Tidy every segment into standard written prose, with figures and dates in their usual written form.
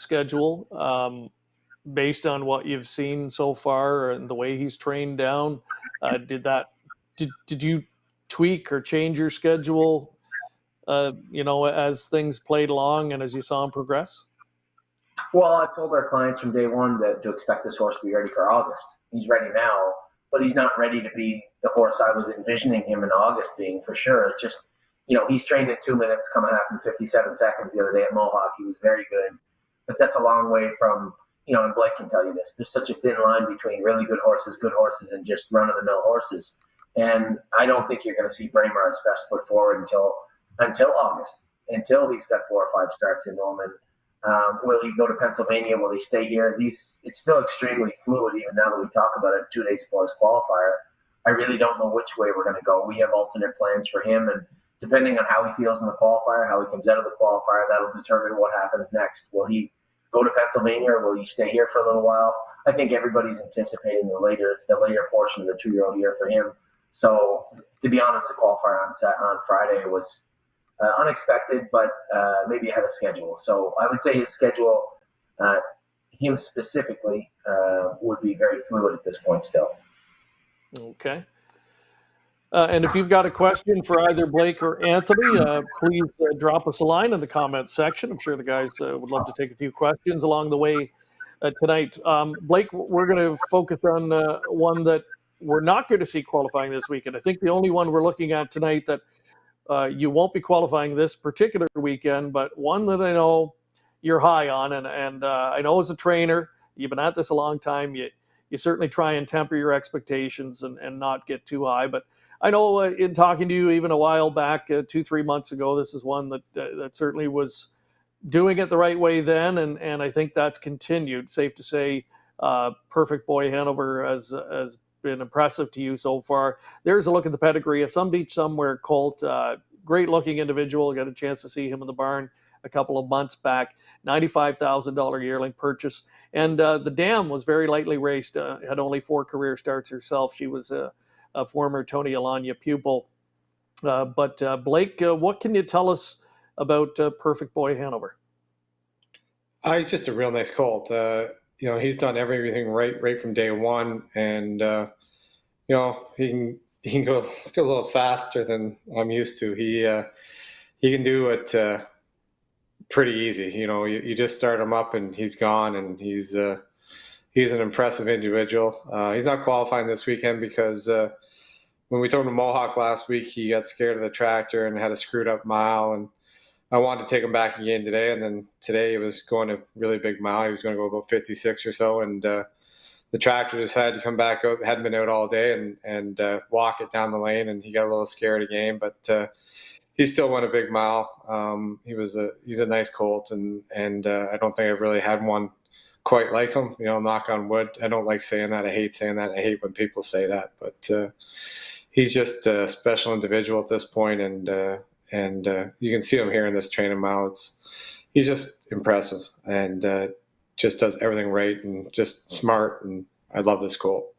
schedule based on what you've seen so far and the way he's trained down? Did you tweak or change your schedule, as things played along and as you saw him progress? Well, I've told our clients from day one that to expect this horse to be ready for August. He's ready now, but he's not ready to be the horse I was envisioning him in August being for sure. It's just, he's trained in 2 minutes, coming out in 57 seconds the other day at Mohawk. He was very good, but that's a long way from, and Blake can tell you this, there's such a thin line between really good horses, and just run-of-the-mill horses. And I don't think you're going to see Braemar's best foot forward until August, until he's got 4 or 5 starts into him. And will he go to Pennsylvania? Will he stay here? It's still extremely fluid, even now that we talk about it 2 days before his qualifier. I really don't know which way we're going to go. We have alternate plans for him, and depending on how he feels in the qualifier, how he comes out of the qualifier, that'll determine what happens next. Will he go to Pennsylvania, or will he stay here for a little while? I think everybody's anticipating the later portion of the 2-year-old year for him. So, to be honest, the qualifier on Friday was unexpected, but maybe ahead of schedule. So I would say his schedule, him specifically, would be very fluid at this point still. Okay. And if you've got a question for either Blake or Anthony, please drop us a line in the comments section. I'm sure the guys would love to take a few questions along the way tonight. Blake, we're going to focus on one that we're not going to see qualifying this weekend. I think the only one we're looking at tonight that you won't be qualifying this particular weekend, but one that I know you're high on, and I know as a trainer, you've been at this a long time, you certainly try and temper your expectations and not get too high. But I know in talking to you even a while back, 2-3 months ago, this is one that certainly was doing it the right way then, and I think that's continued. Safe to say, Perfect Boy Hanover has been impressive to you so far. There's a look at the pedigree. A Some Beach Somewhere colt, great looking individual. Got a chance to see him in the barn a couple of months back. $95,000 yearling purchase. And the dam was very lightly raced, had only 4 career starts herself. She was a former Tony Alagna pupil. But Blake, what can you tell us about Perfect Boy Hanover? He's just a real nice colt. He's done everything right from day one, and he can go a little faster than I'm used to. He can do it pretty easy. You just start him up and he's gone, and he's an impressive individual. He's not qualifying this weekend because when we took him to Mohawk last week, he got scared of the tractor and had a screwed up mile, and I wanted to take him back again today, and then today he was going a really big mile. He was going to go about 56 or so, and the tractor decided to come back out. Hadn't been out all day, and walk it down the lane, and he got a little scared again, but he still won a big mile. He's a nice colt, and I don't think I've really had one quite like him. Knock on wood. I don't like saying that. I hate saying that. I hate when people say that, but he's just a special individual at this point, and you can see him here in this training mile. He's just impressive, and just does everything right, and just smart, and I love this colt.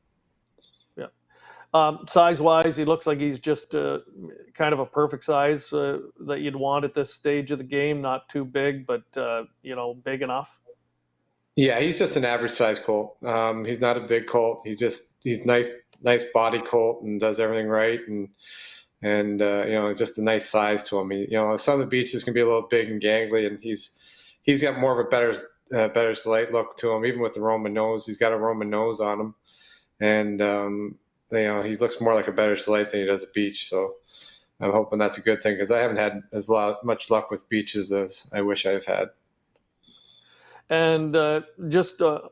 Yeah. Size-wise, he looks like he's just kind of a perfect size that you'd want at this stage of the game. Not too big, but big enough. Yeah, he's just an average size colt. He's not a big colt. He's nice body colt, and does everything right, and just a nice size to him. Some of the beaches can be a little big and gangly, and he's got more of a better slight look to him. Even with the Roman nose, he's got a Roman nose on him, and he looks more like a better slight than he does a beach. So I'm hoping that's a good thing, because I haven't had much luck with beaches as I wish I've had. And just to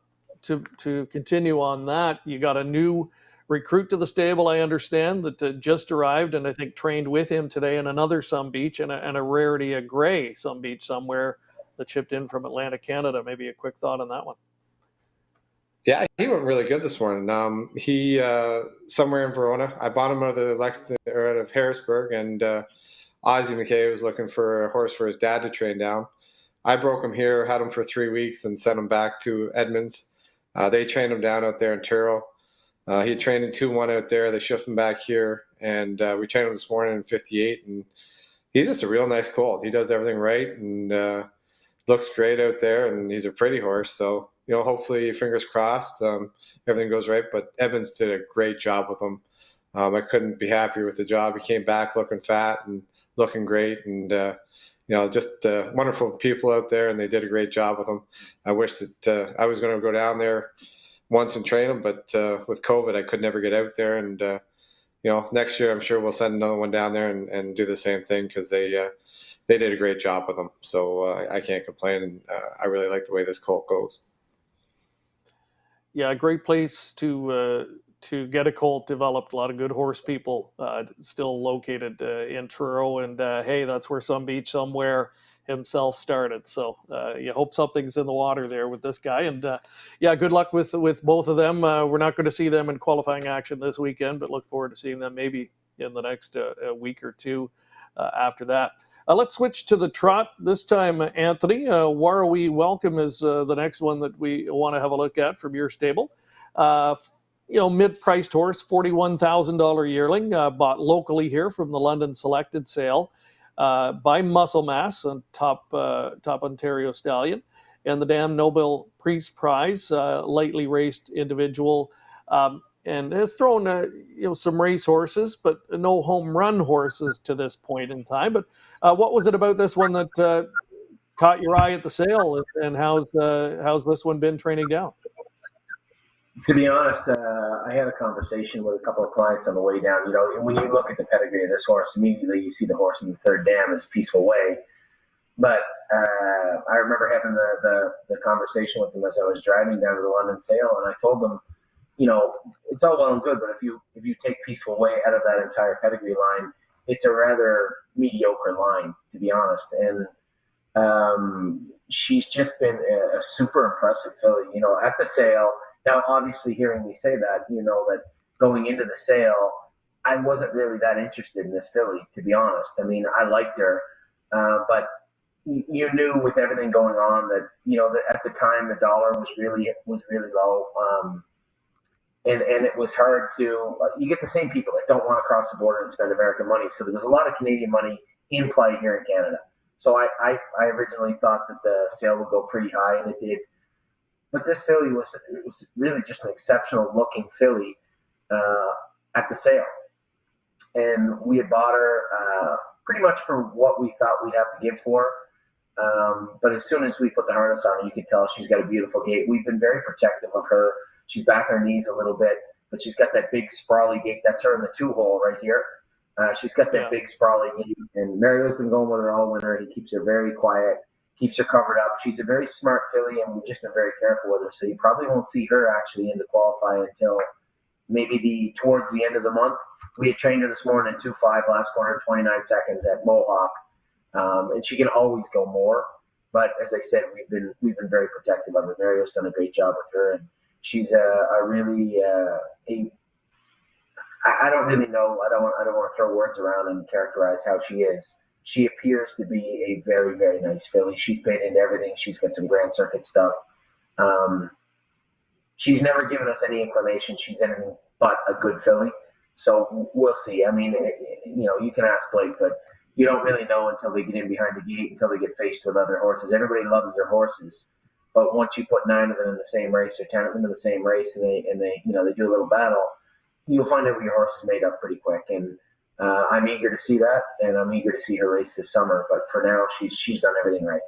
continue on that, you got a new recruit to the stable, I understand, that just arrived, and I think trained with him today in another Some Beach, and a rarity, a gray Some Beach Somewhere that shipped in from Atlantic, Canada. Maybe a quick thought on that one. Yeah, he went really good this morning. He somewhere in Verona. I bought him out of Harrisburg, and Ozzie McKay was looking for a horse for his dad to train down. I broke him here, had him for 3 weeks, and sent him back to Edmonds. They trained him down out there in Tyrrell. He had trained in 2-1 out there. They shipped him back here, and we trained him this morning in 58. And he's just a real nice colt. He does everything right, and looks great out there, and he's a pretty horse. So, hopefully, fingers crossed, everything goes right. But Evans did a great job with him. I couldn't be happier with the job. He came back looking fat and looking great, and just wonderful people out there, and they did a great job with him. I wish that I was going to go down there once and train him, but with COVID, I could never get out there. And next year I'm sure we'll send another one down there and do the same thing, because they did a great job with him. So I can't complain, and I really like the way this colt goes. Yeah, great place to get a colt developed. A lot of good horse people still located in Truro, and hey, that's where Some Beach Somewhere himself started. So you hope something's in the water there with this guy. And yeah, good luck with both of them. We're not going to see them in qualifying action this weekend, but look forward to seeing them maybe in the next week or two after that. Let's switch to the trot this time, Anthony. Warrawee Welcome is the next one that we want to have a look at from your stable. Mid-priced horse, $41,000 yearling, bought locally here from the London Selected sale by Muscle Mass, on top Ontario stallion, and the Dan Noble Priest Prize, lightly raced individual, and has thrown some race horses, but no home run horses to this point in time. But what was it about this one that caught your eye at the sale, and how's this one been training down? To be honest, I had a conversation with a couple of clients on the way down. When you look at the pedigree of this horse, immediately you see the horse in the third dam as Peaceful Way. But I remember having the conversation with them as I was driving down to the London sale, and I told them, it's all well and good, but if you take Peaceful Way out of that entire pedigree line, it's a rather mediocre line, to be honest. And she's just been a super impressive filly. At the sale. Now, obviously, hearing me say that, that going into the sale, I wasn't really that interested in this filly, to be honest. I mean, I liked her, but you knew with everything going on that, that at the time the dollar was really low, and it was hard to. You get the same people that don't want to cross the border and spend American money, so there was a lot of Canadian money in play here in Canada. So I originally thought that the sale would go pretty high, and it did. But this filly was really just an exceptional looking filly at the sale. And we had bought her pretty much for what we thought we'd have to give for her. But as soon as we put the harness on her, you could tell she's got a beautiful gait. We've been very protective of her. She's back on her knees a little bit, but she's got that big sprawly gait. That's her in the 2-hole right here. She's got that big sprawly gait. And Mario's been going with her all winter. He keeps her very quiet. Keeps her covered up. She's a very smart filly, and we've just been very careful with her. So you probably won't see her actually into qualify until maybe towards the end of the month. We had trained her this morning in 2.5, last quarter, 29 seconds at Mohawk, and she can always go more. But as I said, we've been very protective of her. Mario's done a great job with her, and she's a really I don't really know. I don't want to throw words around and characterize how she is. She appears to be a very, very nice filly. She's paid into everything. She's got some Grand Circuit stuff. She's never given us any inclination she's anything but a good filly. So we'll see. I mean, you can ask Blake, but you don't really know until they get in behind the gate, until they get faced with other horses. Everybody loves their horses, but once you put 9 of them in the same race or 10 of them in the same race, and they do a little battle, you'll find out your horse is made up pretty quick. And I'm eager to see that, and I'm eager to see her race this summer. But for now, she's done everything right.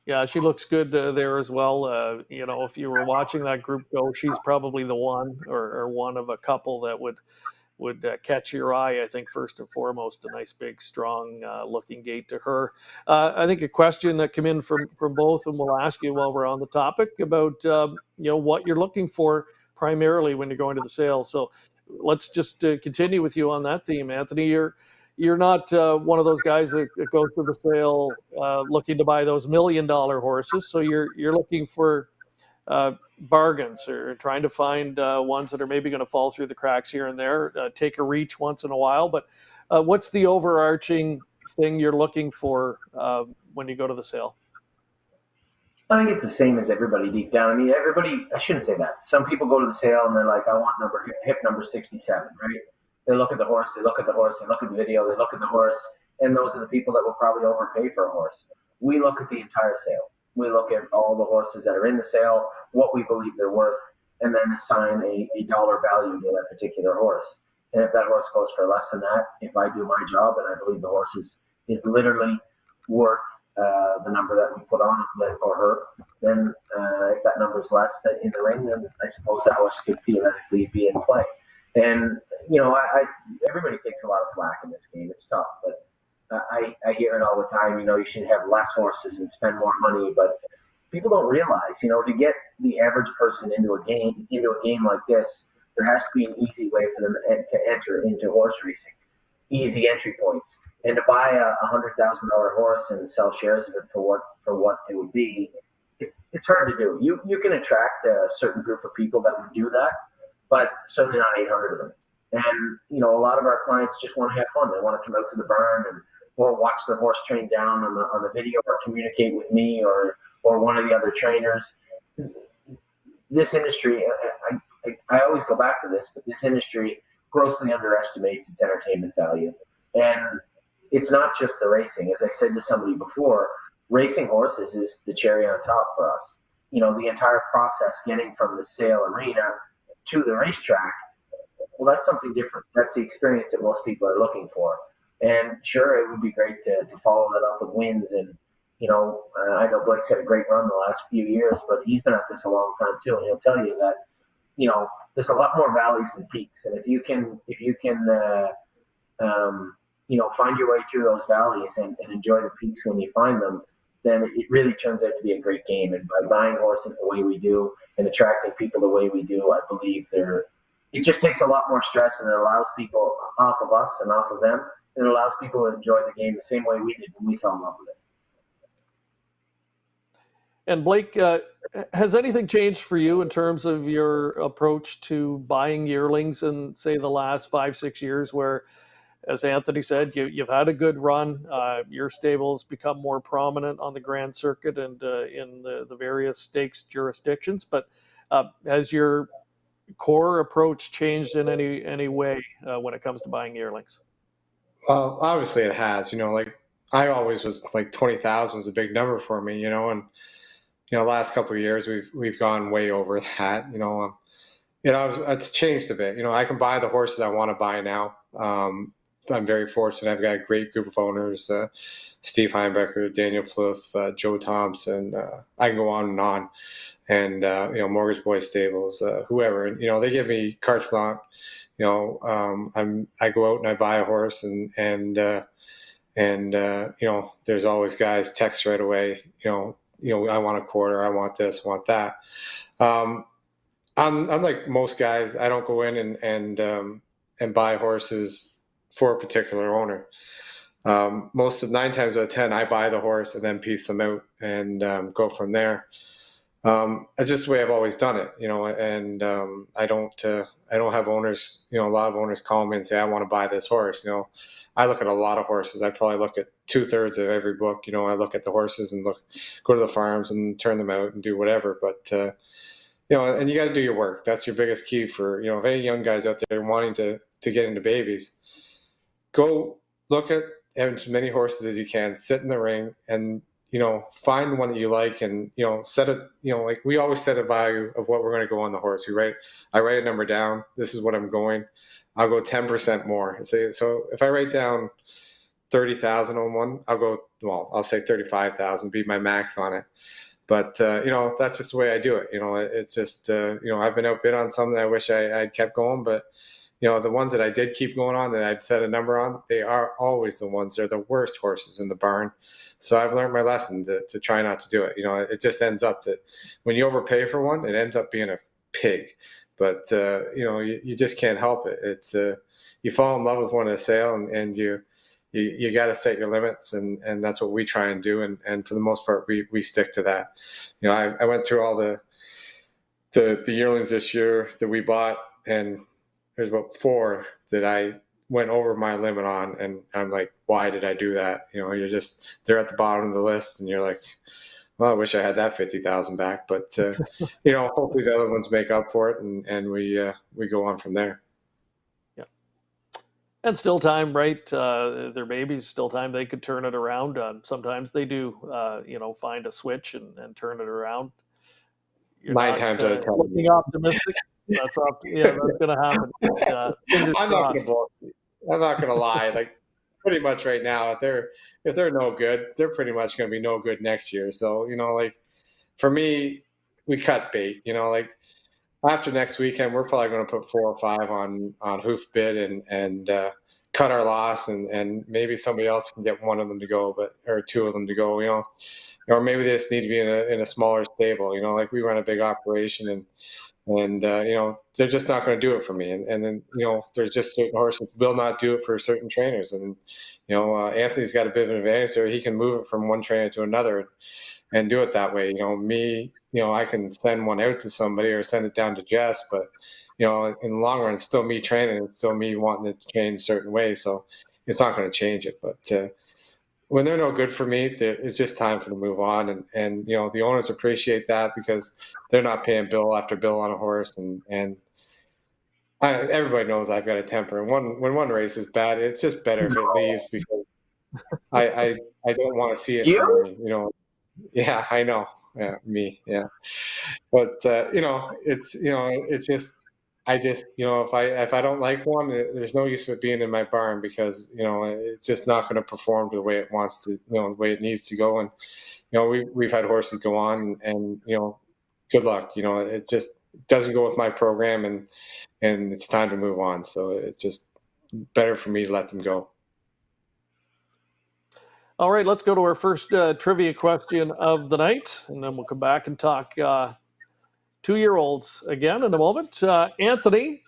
Yeah, she looks good there as well. If you were watching that group go, she's probably the one or one of a couple that would catch your eye. I think first and foremost, a nice, big, strong looking gait to her. I think a question that came in from both, and we'll ask you while we're on the topic about what you're looking for primarily when you're going to the sale. So let's just continue with you on that theme, Anthony. You're not one of those guys that goes to the sale looking to buy those $1 million horses. So you're looking for bargains, or trying to find ones that are maybe going to fall through the cracks here and there, take a reach once in a while. But what's the overarching thing you're looking for when you go to the sale? I think it's the same as everybody deep down. I mean, I shouldn't say that. Some people go to the sale and they're like, I want hip number 67, right? They look at the horse, they look at the video, they look at the horse, and those are the people that will probably overpay for a horse. we look at the entire sale. We look at all the horses that are in the sale, what we believe they're worth, and then assign a dollar value to that particular horse. And if that horse goes for less than that, if I do my job and I believe the horse is literally worth the number that we put on it or her, then if that number is less in the ring, then I suppose that horse could theoretically be in play. And everybody takes a lot of flack in this game. It's tough, but I hear it all the time. You should have less horses and spend more money, but people don't realize, to get the average person into a game like this, there has to be an easy way for them to enter into horse racing. Easy entry points, and to buy a $100,000 horse and sell shares of it for what it would be, it's hard to do. You can attract a certain group of people that would do that, but certainly not 800 of them. And a lot of our clients just want to have fun. They want to come out to the barn or watch their horse train down on the video, or communicate with me or one of the other trainers. This industry, I always go back to this, but this industry grossly underestimates its entertainment value. And it's not just the racing. As I said to somebody before, racing horses is the cherry on top for us. The entire process getting from the sale arena to the racetrack, well, that's something different. That's the experience that most people are looking for. And sure, it would be great to follow that up with wins. And, I know Blake's had a great run the last few years, but he's been at this a long time too. And he'll tell you that, there's a lot more valleys than peaks. And if you can find your way through those valleys and enjoy the peaks when you find them, then it really turns out to be a great game. And by buying horses the way we do and attracting people the way we do, I believe it just takes a lot more stress, and it allows people off of us and off of them, and it allows people to enjoy the game the same way we did when we fell in love with it. And Blake, has anything changed for you in terms of your approach to buying yearlings in, say, the last 5-6 years, where, as Anthony said, you've had a good run, your stable's become more prominent on the Grand Circuit and in the various stakes jurisdictions, but has your core approach changed in any way when it comes to buying yearlings? Well, obviously it has. I always was like 20,000 was a big number for me, and last couple of years we've gone way over that. It's changed a bit. I can buy the horses I want to buy now. I'm very fortunate. I've got a great group of owners: Steve Heimbecker, Daniel Plouffe, Joe Thompson. I can go on and on. And Mortgage Boys Stables, whoever, and they give me carte blanche. I go out and I buy a horse, and there's always guys text right away. I want a quarter, I want this, want that. Unlike most guys, I don't go in and buy horses for a particular owner. 9 times out of 10, I buy the horse and then piece them out and go from there. It's just the way I've always done it, and I don't have owners, a lot of owners call me and say, I want to buy this horse. I look at a lot of horses. I probably look at 2/3 of every book. I look at the horses and go to the farms and turn them out and do whatever. But, and you got to do your work. That's your biggest key for, if any young guys out there wanting to get into babies, go look at as many horses as you can, sit in the ring and, find the one that you like and, set it, like we always set a value of what we're going to go on the horse. I write a number down. This is what I'm going. I'll go 10% more. So if I write down 30,000 on one, I'll say 35,000, be my max on it. But, that's just the way I do it. It's just, I've been outbid on some that I wish I'd kept going, but the ones that I did keep going on, that I'd set a number on, they are always the ones that are the worst horses in the barn. So I've learned my lesson to try not to do it. It just ends up that when you overpay for one, it ends up being a pig. But, you just can't help it. It's you fall in love with one at a sale, and you got to set your limits, and that's what we try and do. And for the most part, we stick to that. I went through all the yearlings this year that we bought, and there's about 4 that I went over my limit on, and I'm like, why did I do that? They're at the bottom of the list, and you're like, well, I wish I had that 50,000 back, but hopefully the other ones make up for it, and we go on from there. Yeah. And still time, right? Their babies, still time they could turn it around. Sometimes they do, find a switch and turn it around. You're Nine not times out of looking optimistic. Yeah, that's going to happen. But, 10. fingers I'm not gonna crossed. bullshit. I'm not gonna lie. Like pretty much right now, if they're no good, they're pretty much gonna be no good next year. So like for me, we cut bait. Like after next weekend, we're probably going to put 4 or 5 on hoof bid and cut our loss, and maybe somebody else can get one of them to go, or 2 of them to go. Or maybe they just need to be in a smaller stable. Like we run a big operation, and they're just not going to do it for me. And then there's just certain horses will not do it for certain trainers, and Anthony's got a bit of an advantage there. He can move it from one trainer to another and do it that way. Me, I can send one out to somebody or send it down to Jess, but in the long run, it's still me training. It's still me wanting to train a certain way. So it's not going to change it. But when they're no good for me, it's just time for them to move on. And the owners appreciate that because they're not paying bill after bill on a horse. And everybody knows I've got a temper. And when one race is bad, it's just better if it leaves because I don't want to see it You? in me. Yeah, I know. Yeah, me. Yeah, but it's just if I don't like one, there's no use of it being in my barn because it's just not going to perform the way it wants to, the way it needs to go. And we've had horses go on, and good luck. It just doesn't go with my program, and it's time to move on. So it's just better for me to let them go. All right, let's go to our first trivia question of the night, and then we'll come back and talk 2-year-olds again in a moment. Anthony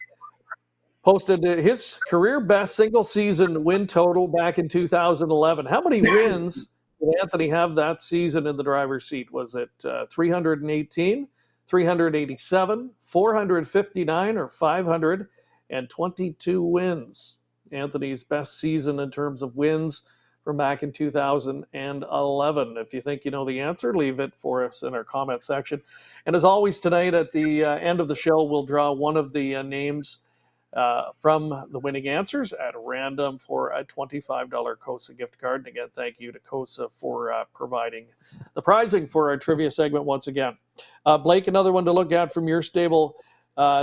posted his career best single season win total back in 2011. How many wins did Anthony have that season in the driver's seat? Was it 318, 387, 459, or 522 wins? Anthony's best season in terms of wins from back in 2011. If you think you know the answer, leave it for us in our comment section. And as always, tonight at the end of the show, we'll draw one of the names from the winning answers at random for a $25 COSA gift card. And again, thank you to COSA for providing the prizing for our trivia segment once again. Blake, another one to look at from your stable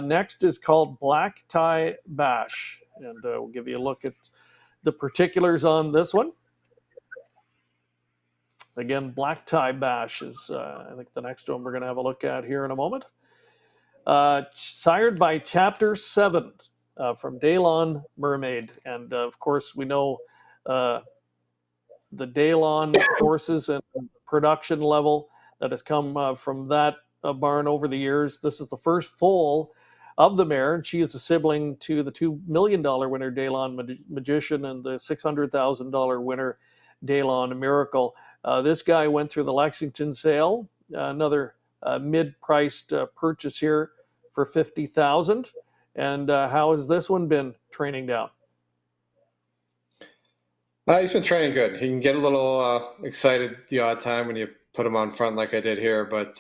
next is called Black Tie Bash. And we'll give you a look at the particulars on this one. Again, Black Tie Bash is, I think, the next one we're going to have a look at here in a moment. Sired by Chapter 7 from Daylon Mermaid. And, of course, we know the Daylon horses and production level that has come from that barn over the years. This is the first foal of the mare, and she is a sibling to the $2 million winner, Daylon Magician, and the $600,000 winner, Daylon Miracle. This guy went through the Lexington sale, another mid-priced purchase here for $50,000. And how has this one been training down? He's been training good. He can get a little excited the odd time when you put him on front like I did here, but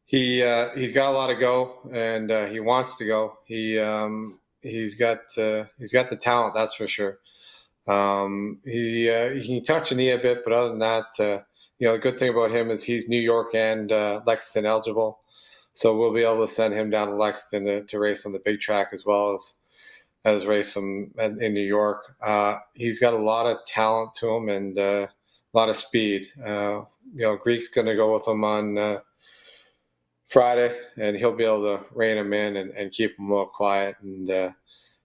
he's got a lot of go, and he wants to go. He's got the talent, that's for sure. He can touch a knee a bit, but other than that, the good thing about him is he's New York and Lexington eligible, so we'll be able to send him down to Lexington to race on the big track as well as race him in New York. He's got a lot of talent to him and a lot of speed. Greek's going to go with him on Friday, and he'll be able to rein him in and keep him a little quiet, and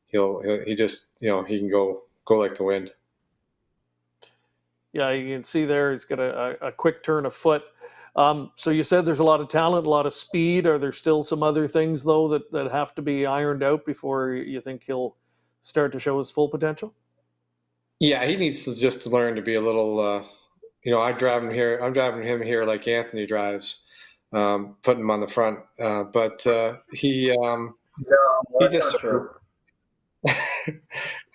he can go like the wind. Yeah, you can see there he's got a quick turn of foot. So you said there's a lot of talent, a lot of speed. Are there still some other things, though, that have to be ironed out before you think he'll start to show his full potential? Yeah, he needs to just learn to be a little, I'm driving him here like Anthony drives, putting him on the front. But he just... True.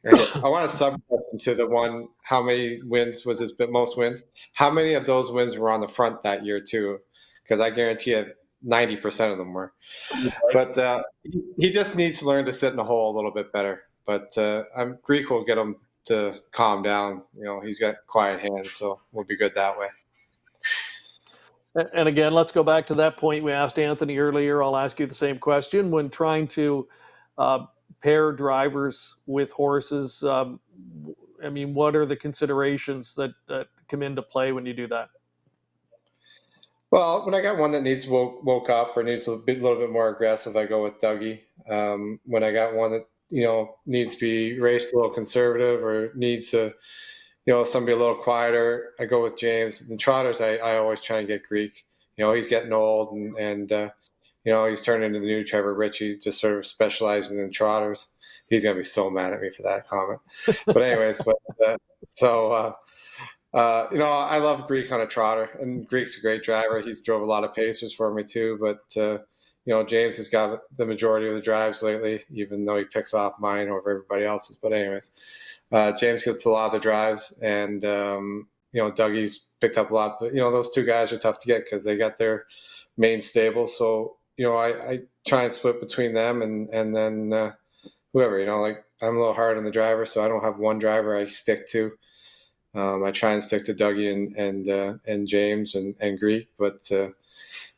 I want to sub-question to the one, how many wins was his most wins? How many of those wins were on the front that year too? Because I guarantee you 90% of them were. But he just needs to learn to sit in the hole a little bit better. But Greek will get him to calm down. He's got quiet hands, so we'll be good that way. And again, let's go back to that point we asked Anthony earlier. I'll ask you the same question. When trying to pair drivers with horses, I mean, what are the considerations that come into play when you do that? Well, when I got one that needs woke up or needs a little bit more aggressive, I go with Dougie. When I got one that needs to be raced a little conservative or needs to somebody a little quieter, I go with James. And trotters, I always try and get Greek. He's getting old, and he's turned into the new Trevor Ritchie, just sort of specializing in trotters. He's gonna be so mad at me for that comment. But anyways, I love Greek on a trotter, and Greek's a great driver. He's drove a lot of pacers for me too. But James has got the majority of the drives lately, even though he picks off mine over everybody else's. But anyways. James gets a lot of the drives, and Dougie's picked up a lot. But those two guys are tough to get because they got their main stable. So I try and split between them, and then whoever. Like I'm a little hard on the driver, so I don't have one driver I stick to. I try and stick to Dougie and James and Greek, but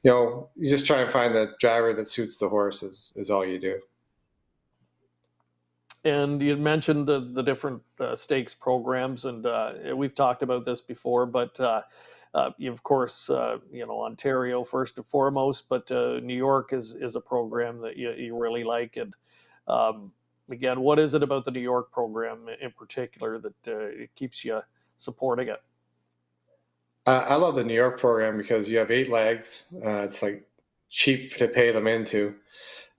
you just try and find the driver that suits the horse is all you do. And you mentioned the different stakes programs, and we've talked about this before, but you, of course, Ontario first and foremost, but New York is a program that you really like. And again, what is it about the New York program in particular that it keeps you supporting it? I love the New York program because you have 8 legs. It's like cheap to pay them into,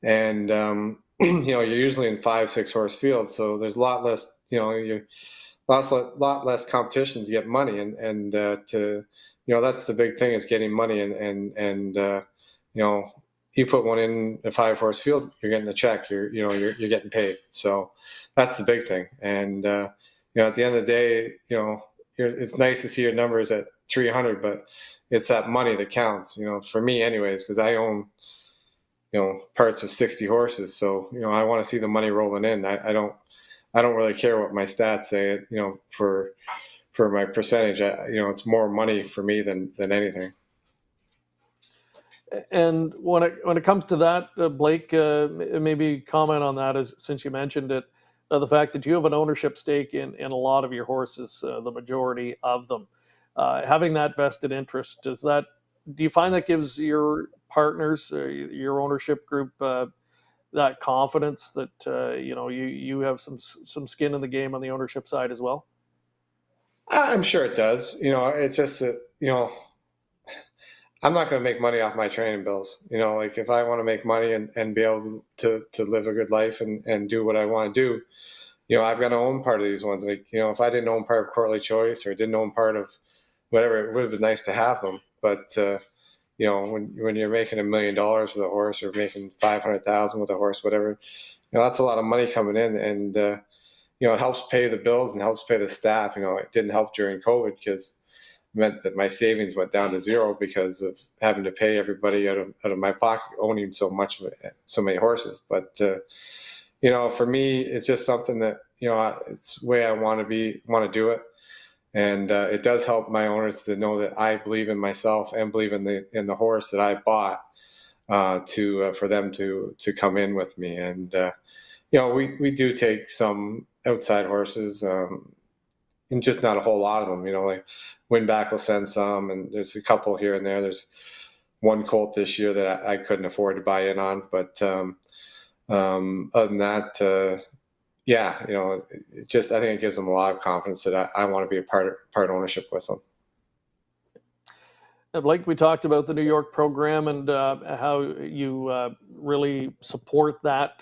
and you're usually in 5-6 horse fields, so there's a lot less. Lot less competition to get money, and that's the big thing is getting money, and you put one in a 5 horse field, you're getting a check. You're getting paid. So that's the big thing. And at the end of the day, it's nice to see your numbers at 300, but it's that money that counts. For me, anyways, because I own parts of 60 horses. So, I want to see the money rolling in. I don't really care what my stats say, for my percentage. It's more money for me than anything. And when it comes to that, Blake, maybe comment on that, since you mentioned it, the fact that you have an ownership stake in a lot of your horses, the majority of them, having that vested interest, do you find that gives your partners, your ownership group, that confidence that you have some skin in the game on the ownership side as well? I'm sure it does. It's just that I'm not going to make money off my training bills. Like if I want to make money and be able to live a good life and do what I want to do, I've got to own part of these ones. Like if I didn't own part of Courtly Choice or didn't own part of whatever, it would have been nice to have them. But when you're making $1 million with a horse or making $500,000 with a horse, whatever, that's a lot of money coming in, and it helps pay the bills and helps pay the staff. It didn't help during COVID because it meant that my savings went down to zero because of having to pay everybody out of my pocket, owning so many horses. But for me, it's just something that it's the way I want to do it. And it does help my owners to know that I believe in myself and believe in the horse that I bought for them to come in with me. And we do take some outside horses, and just not a whole lot of them. Like Winback will send some, and there's a couple here and there. There's one colt this year that I couldn't afford to buy in on, but other than that. I think it gives them a lot of confidence that I want to be a part ownership with them. Blake, we talked about the New York program and how you really support that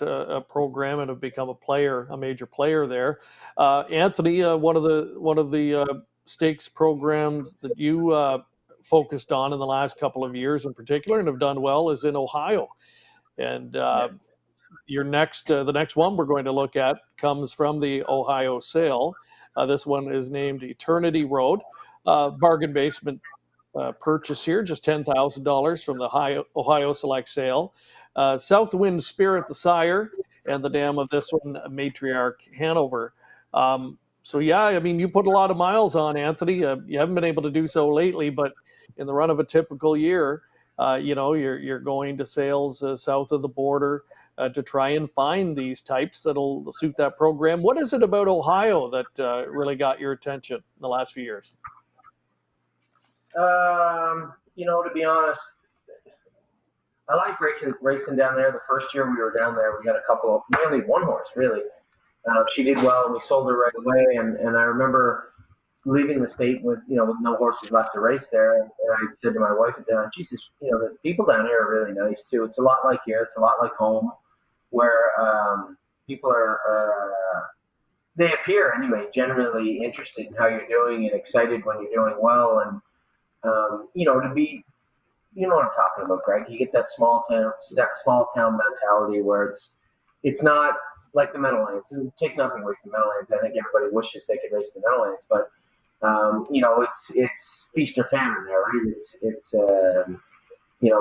program and have become a major player there. Anthony, one of the stakes programs that you focused on in the last couple of years in particular and have done well is in Ohio. And the next one we're going to look at comes from the Ohio sale. This one is named Eternity Road. Bargain basement purchase here, just $10,000 from the Ohio Select sale. Southwind Spirit, the sire, and the dam of this one, Matriarch Hanover. So yeah, I mean, you put a lot of miles on, Anthony. You haven't been able to do so lately, but in the run of a typical year, you're going to sales south of the border to try and find these types that'll suit that program. What is it about Ohio that really got your attention in the last few years? To be honest, I like racing down there. The first year we were down there, we had mainly one horse, really. She did well, and we sold her right away. And I remember leaving the state with no horses left to race there. And I said to my wife, Jesus, the people down here are really nice too. It's a lot like here. It's a lot like home, where people they appear anyway, generally interested in how you're doing and excited when you're doing well. And, to be, you know what I'm talking about, Greg. You get that small town mentality where it's not like the Meadowlands. And take nothing away from the Meadowlands. I think everybody wishes they could race the Meadowlands, but it's feast or famine there, right? It's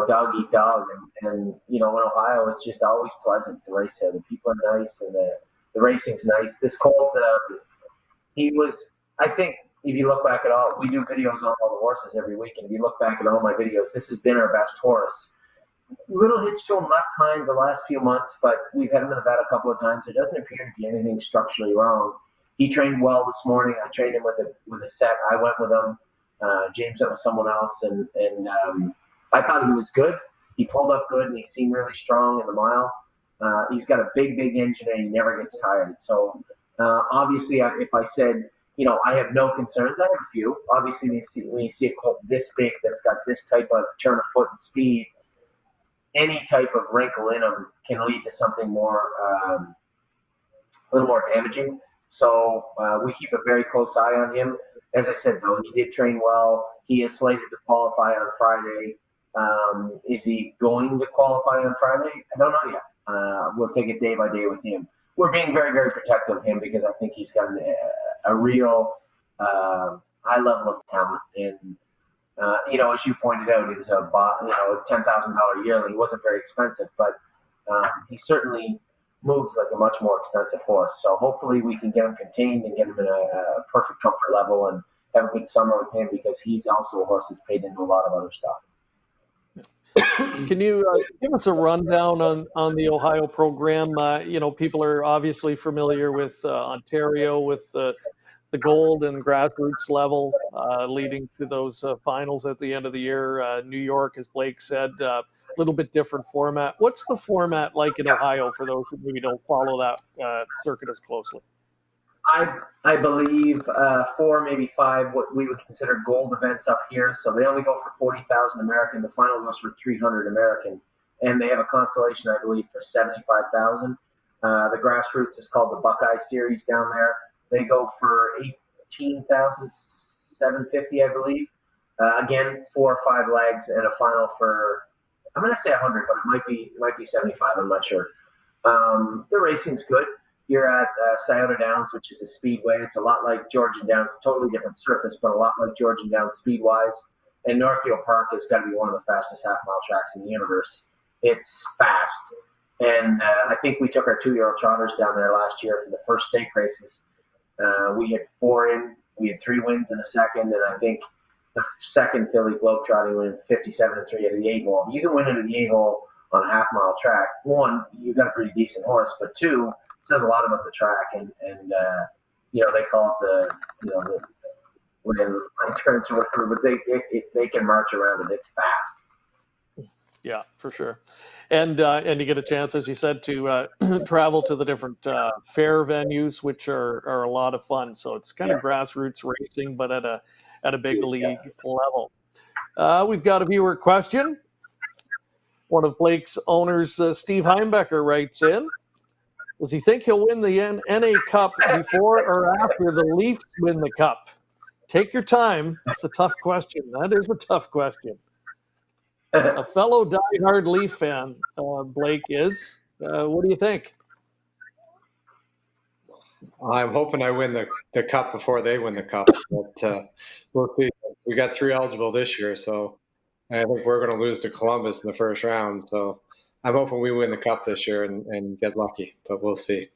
dog eat dog, and in Ohio, it's just always pleasant to race there. The people are nice, and the racing's nice. This colt, I think, if you look back at all, we do videos on all the horses every week, and if you look back at all my videos, this has been our best horse. Little hitch to him left hind the last few months, but we've had him to the vet a couple of times. There doesn't appear to be anything structurally wrong. He trained well this morning. I trained him with a set. I went with him. James went with someone else, and I thought he was good. He pulled up good, and he seemed really strong in the mile. He's got a big engine, and he never gets tired. So obviously, if I said, I have no concerns, I have a few. Obviously, when you see a colt this big that's got this type of turn of foot and speed, any type of wrinkle in him can lead to something more, a little more damaging. So we keep a very close eye on him. As I said, though, he did train well. He is slated to qualify on Friday. Is he going to qualify on Friday? I don't know yet. We'll take it day by day with him. We're being very, very protective of him because I think he's got a real high level of talent. And, as you pointed out, he was a $10,000 yearly. He wasn't very expensive, but he certainly moves like a much more expensive horse. So hopefully we can get him contained and get him in a perfect comfort level and have a good summer with him, because he's also a horse that's paid into a lot of other stuff. Can you give us a rundown on the Ohio program? People are obviously familiar with Ontario, with the gold and grassroots level, leading to those finals at the end of the year. New York, as Blake said, a little bit different format. What's the format like in Ohio for those who maybe don't follow that circuit as closely? I believe 4, maybe 5, what we would consider gold events up here. So they only go for 40,000 American. The final goes for 300 American, and they have a consolation, I believe, for 75,000. The grassroots is called the Buckeye Series down there. They go for 18,750, I believe. Again, 4 or 5 legs and a final for, I'm going to say 100, but it might be 75. I'm not sure. The racing's good. You're at Scioto Downs, which is a speedway. It's a lot like Georgian Downs, a totally different surface, but a lot like Georgian Downs speed-wise. And Northfield Park has got to be one of the fastest half-mile tracks in the universe. It's fast. And I think we took our 2-year-old trotters down there last year for the first stake races. We had 4 in. We had 3 wins in a second, and I think the second filly Globetrotting went 57-3 out of the 8-hole. You can win into the 8-hole on a half-mile track. 1, you've got a pretty decent horse, but 2, it says a lot about the track, and they call it the whatever line turns or whatever, but they can march around it. It's fast. Yeah, for sure. And you get a chance, as you said, to travel to the different fair venues, which are a lot of fun. So it's kind of grassroots racing, but at a big league level. We've got a viewer question. One of Blake's owners, Steve Heimbecker, writes in, does he think he'll win the NA Cup before or after the Leafs win the Cup? Take your time. It's a tough question. That is a tough question. A fellow diehard Leaf fan, Blake is. What do you think? I'm hoping I win the Cup before they win the Cup. But we'll see. We got 3 eligible this year, so I think we're going to lose to Columbus in the first round. So I'm hoping we win the cup this year and get lucky, but we'll see.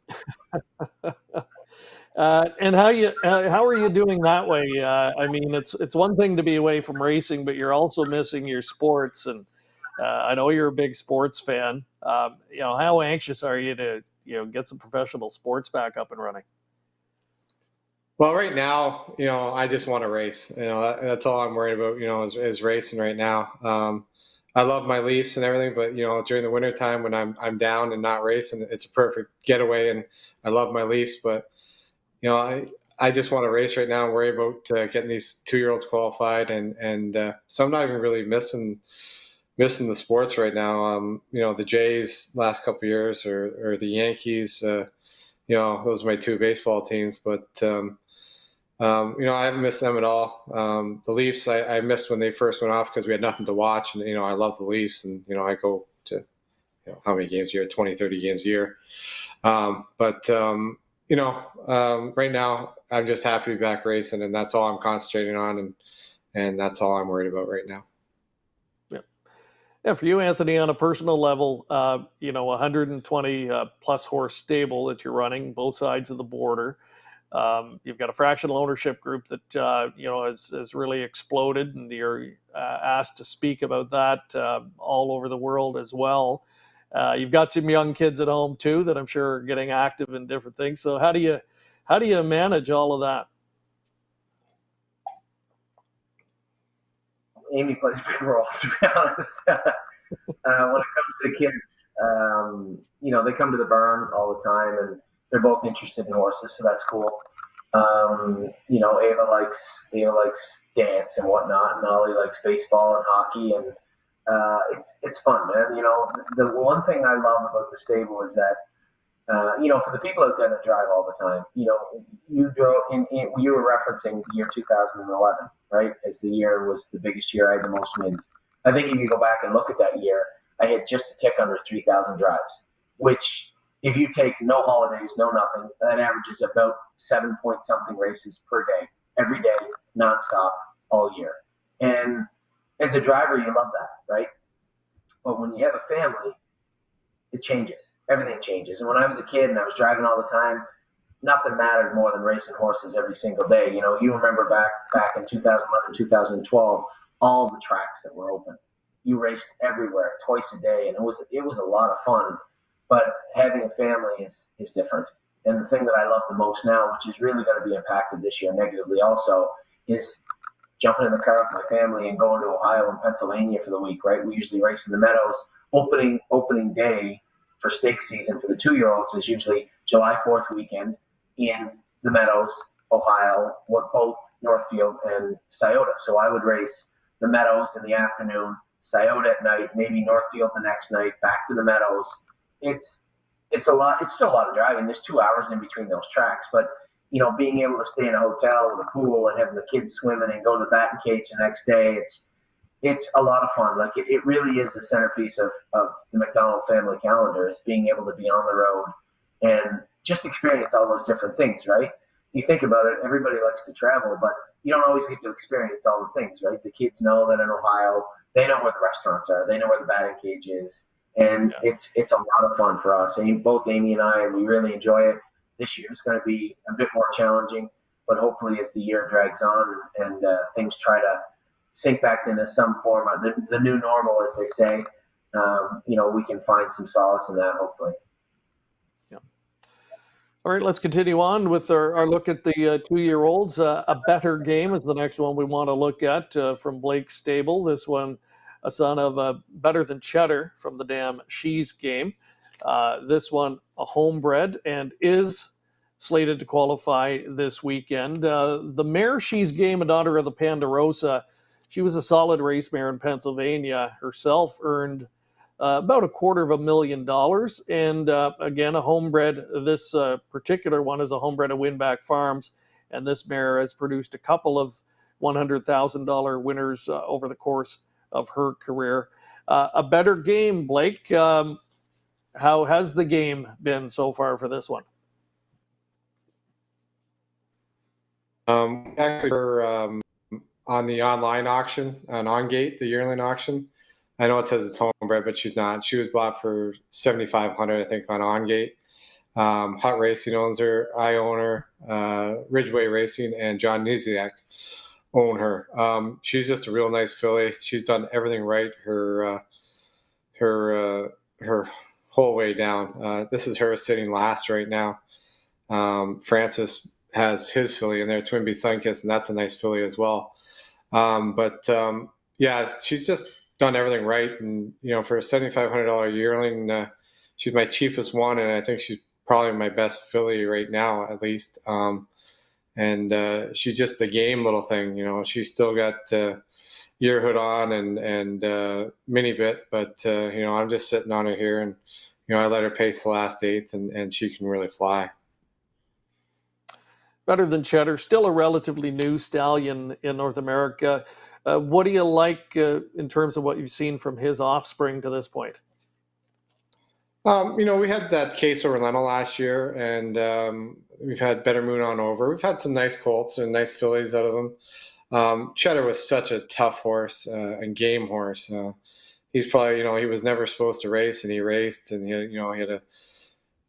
And how are you doing that way? I mean, it's one thing to be away from racing, but you're also missing your sports. And I know you're a big sports fan. How anxious are you to get some professional sports back up and running? Well, right now, I just want to race. That's all I'm worried about. Is racing right now. I love my Leafs and everything, but during the winter time when I'm down and not racing, it's a perfect getaway. And I love my Leafs, but I just want to race right now and worry about getting these 2-year-olds qualified, and so I'm not even really missing the sports right now. The Jays last couple of years, or the Yankees. Those are my 2 baseball teams, but I haven't missed them at all. The Leafs, I missed when they first went off because we had nothing to watch, and I love the Leafs, and I go to how many games a year, 20, 30 games a year. Right now I'm just happy to be back racing, and that's all I'm concentrating on, and that's all I'm worried about right now. Yeah, for you, Anthony, on a personal level, 120 plus horse stable that you're running both sides of the border. You've got a fractional ownership group that has really exploded, and you're asked to speak about that all over the world as well. You've got some young kids at home too that I'm sure are getting active in different things. So how do you manage all of that? Amy plays a big role, to be honest. When it comes to the kids, they come to the barn all the time, and they're both interested in horses, so that's cool. Ava likes dance and whatnot, and Ollie likes baseball and hockey, and it's fun, man. The one thing I love about the stable is that for the people out there that drive all the time, you drove you were referencing the year 2011, right? As the year was the biggest year, I had the most wins. I think if you go back and look at that year, I had just a tick under 3,000 drives, which if you take no holidays, no nothing, that averages about 7 point something races per day, every day, nonstop, all year. And as a driver, you love that, right? But when you have a family, it changes. Everything changes. And when I was a kid and I was driving all the time, nothing mattered more than racing horses every single day. You remember back in 2011, 2012, all the tracks that were open. You raced everywhere, twice a day, and it was a lot of fun. But having a family is different. And the thing that I love the most now, which is really going to be impacted this year negatively also, is jumping in the car with my family and going to Ohio and Pennsylvania for the week, right? We usually race in the Meadows. Opening day for stake season for the 2-year-olds is usually July 4th weekend in the Meadows, Ohio, both Northfield and Scioto. So I would race the Meadows in the afternoon, Scioto at night, maybe Northfield the next night, back to the Meadows. It's a lot. It's still a lot of driving. There's 2 hours in between those tracks, but being able to stay in a hotel with a pool and having the kids swimming and go to the batting cage the next day, it's a lot of fun. Like it really is the centerpiece of the McDonald family calendar, is being able to be on the road and just experience all those different things, right? You think about it, everybody likes to travel, but you don't always get to experience all the things, right? The kids know that in Ohio, they know where the restaurants are, they know where the batting cage is, and it's a lot of fun for us. And both Amy and I, and we really enjoy it. This year is going to be a bit more challenging, but hopefully as the year drags on and things try to sink back into some form of the new normal, as they say, we can find some solace in that, hopefully. Yeah. All right, let's continue on with our look at the 2-year-olds. A Better Game is the next one we want to look at from Blake's stable. This one, a son of Better Than Cheddar from the Damn She's Game. This one, a homebred, and is slated to qualify this weekend. The mare She's Game, a daughter of the Ponderosa, she was a solid race mare in Pennsylvania. Herself earned about $250,000. And again, a homebred. This particular one is a homebred of Winback Farms. And this mare has produced a couple of $100,000 winners over the course of her career. A Better Game, Blake. How has the game been so far for this one? Actually, on the online auction, on OnGate, the yearling auction, I know it says it's homebred, but she's not. She was bought for $7,500, I think, on OnGate. Hot Racing owns her. I own her. Ridgeway Racing and John Niziak own her. She's just a real nice filly. She's done everything right her whole way down. This is her sitting last right now. Francis has his filly in there, Twinbee Sunkiss, and that's a nice filly as well. Yeah, she's just done everything right. And, for a $7,500 yearling, she's my cheapest one. And I think she's probably my best filly right now, at least. She's just a game little thing. She's still got ear hood on and mini bit, but I'm just sitting on her here, and I let her pace the last eighth, and she can really fly. Better Than Cheddar, still a relatively new stallion in North America. What do you like in terms of what you've seen from his offspring to this point? We had that case over Lemma last year, and we've had Better Moon on over. We've had some nice colts and nice fillies out of them. Cheddar was such a tough horse and game horse. He's probably, he was never supposed to race, and he raced, and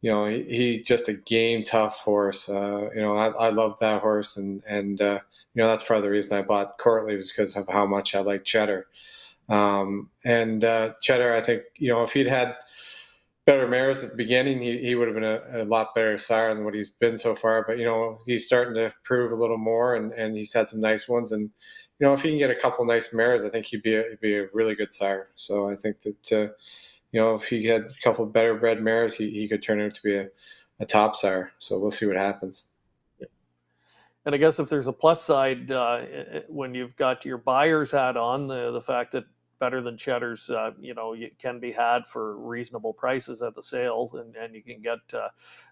he just a game tough horse. I loved that horse, and that's part of the reason I bought Courtly, was because of how much I like Cheddar. Cheddar, I think, if he'd had better mares at the beginning, he would have been a lot better sire than what he's been so far. But, he's starting to prove a little more, and he's had some nice ones. And, if he can get a couple nice mares, I think he'd be a really good sire. So I think that, if he had a couple of better bred mares, he could turn out to be a top sire. So we'll see what happens. And I guess if there's a plus side, when you've got your buyer's hat on, the fact that Better Than Cheddar's, you can be had for reasonable prices at the sale, and you can get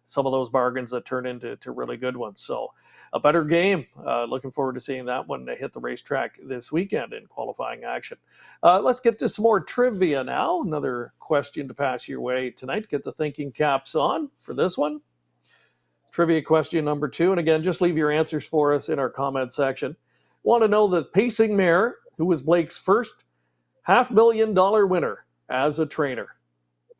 some of those bargains that turn into really good ones. So a better game. Looking forward to seeing that one hit the racetrack this weekend in qualifying action. Let's get to some more trivia now. Another question to pass your way tonight. Get the thinking caps on for this one. Trivia question number 2. And again, just leave your answers for us in our comment section. Want to know the pacing mare who was Blake's first $500,000 winner as a trainer.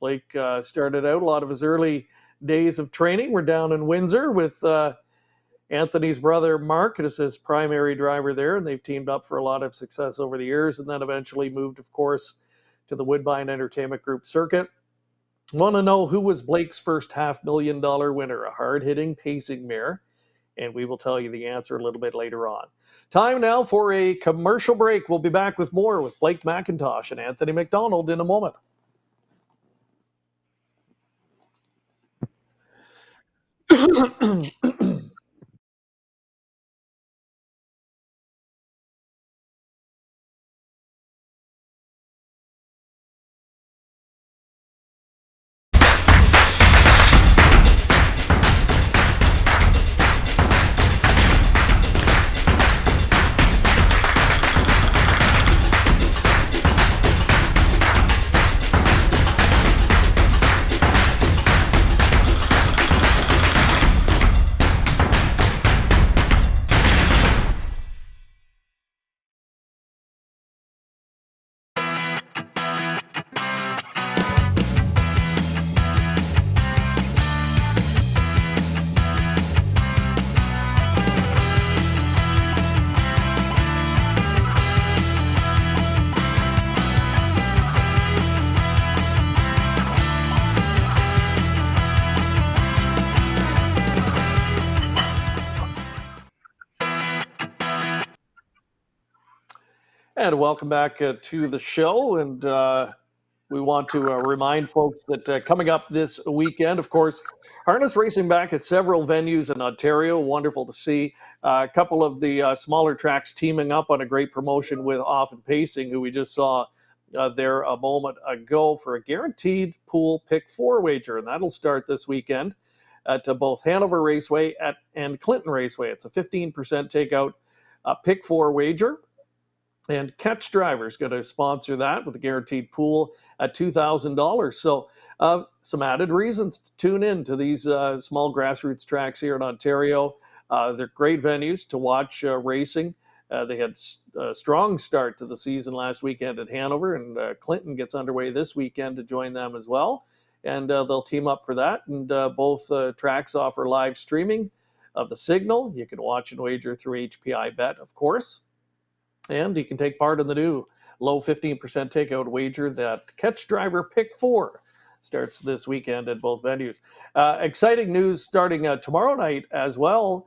Blake started out, a lot of his early days of training were down in Windsor with Anthony's brother Mark as his primary driver there, and they've teamed up for a lot of success over the years, and then eventually moved, of course, to the Woodbine Entertainment Group circuit. Want to know who was Blake's first $500,000 winner, a hard-hitting pacing mare, and we will tell you the answer a little bit later on. Time now for a commercial break. We'll be back with more with Blake McIntosh and Anthony McDonald in a moment. And welcome back to the show. And we want to remind folks that coming up this weekend, of course, harness racing back at several venues in Ontario. Wonderful to see a couple of the smaller tracks teaming up on a great promotion with Off and Pacing, who we just saw there a moment ago, for a guaranteed pool pick 4 wager. And that'll start this weekend at both Hanover Raceway and Clinton Raceway. It's a 15% takeout pick 4 wager. And Catch Driver is going to sponsor that with a guaranteed pool at $2,000. So some added reasons to tune in to these small grassroots tracks here in Ontario. They're great venues to watch racing. They had a strong start to the season last weekend at Hanover, and Clinton gets underway this weekend to join them as well. And they'll team up for that. And both tracks offer live streaming of the signal. You can watch and wager through HPI Bet, of course. And you can take part in the new low 15% takeout wager that Catch Driver Pick 4 starts this weekend at both venues. Exciting news starting tomorrow night as well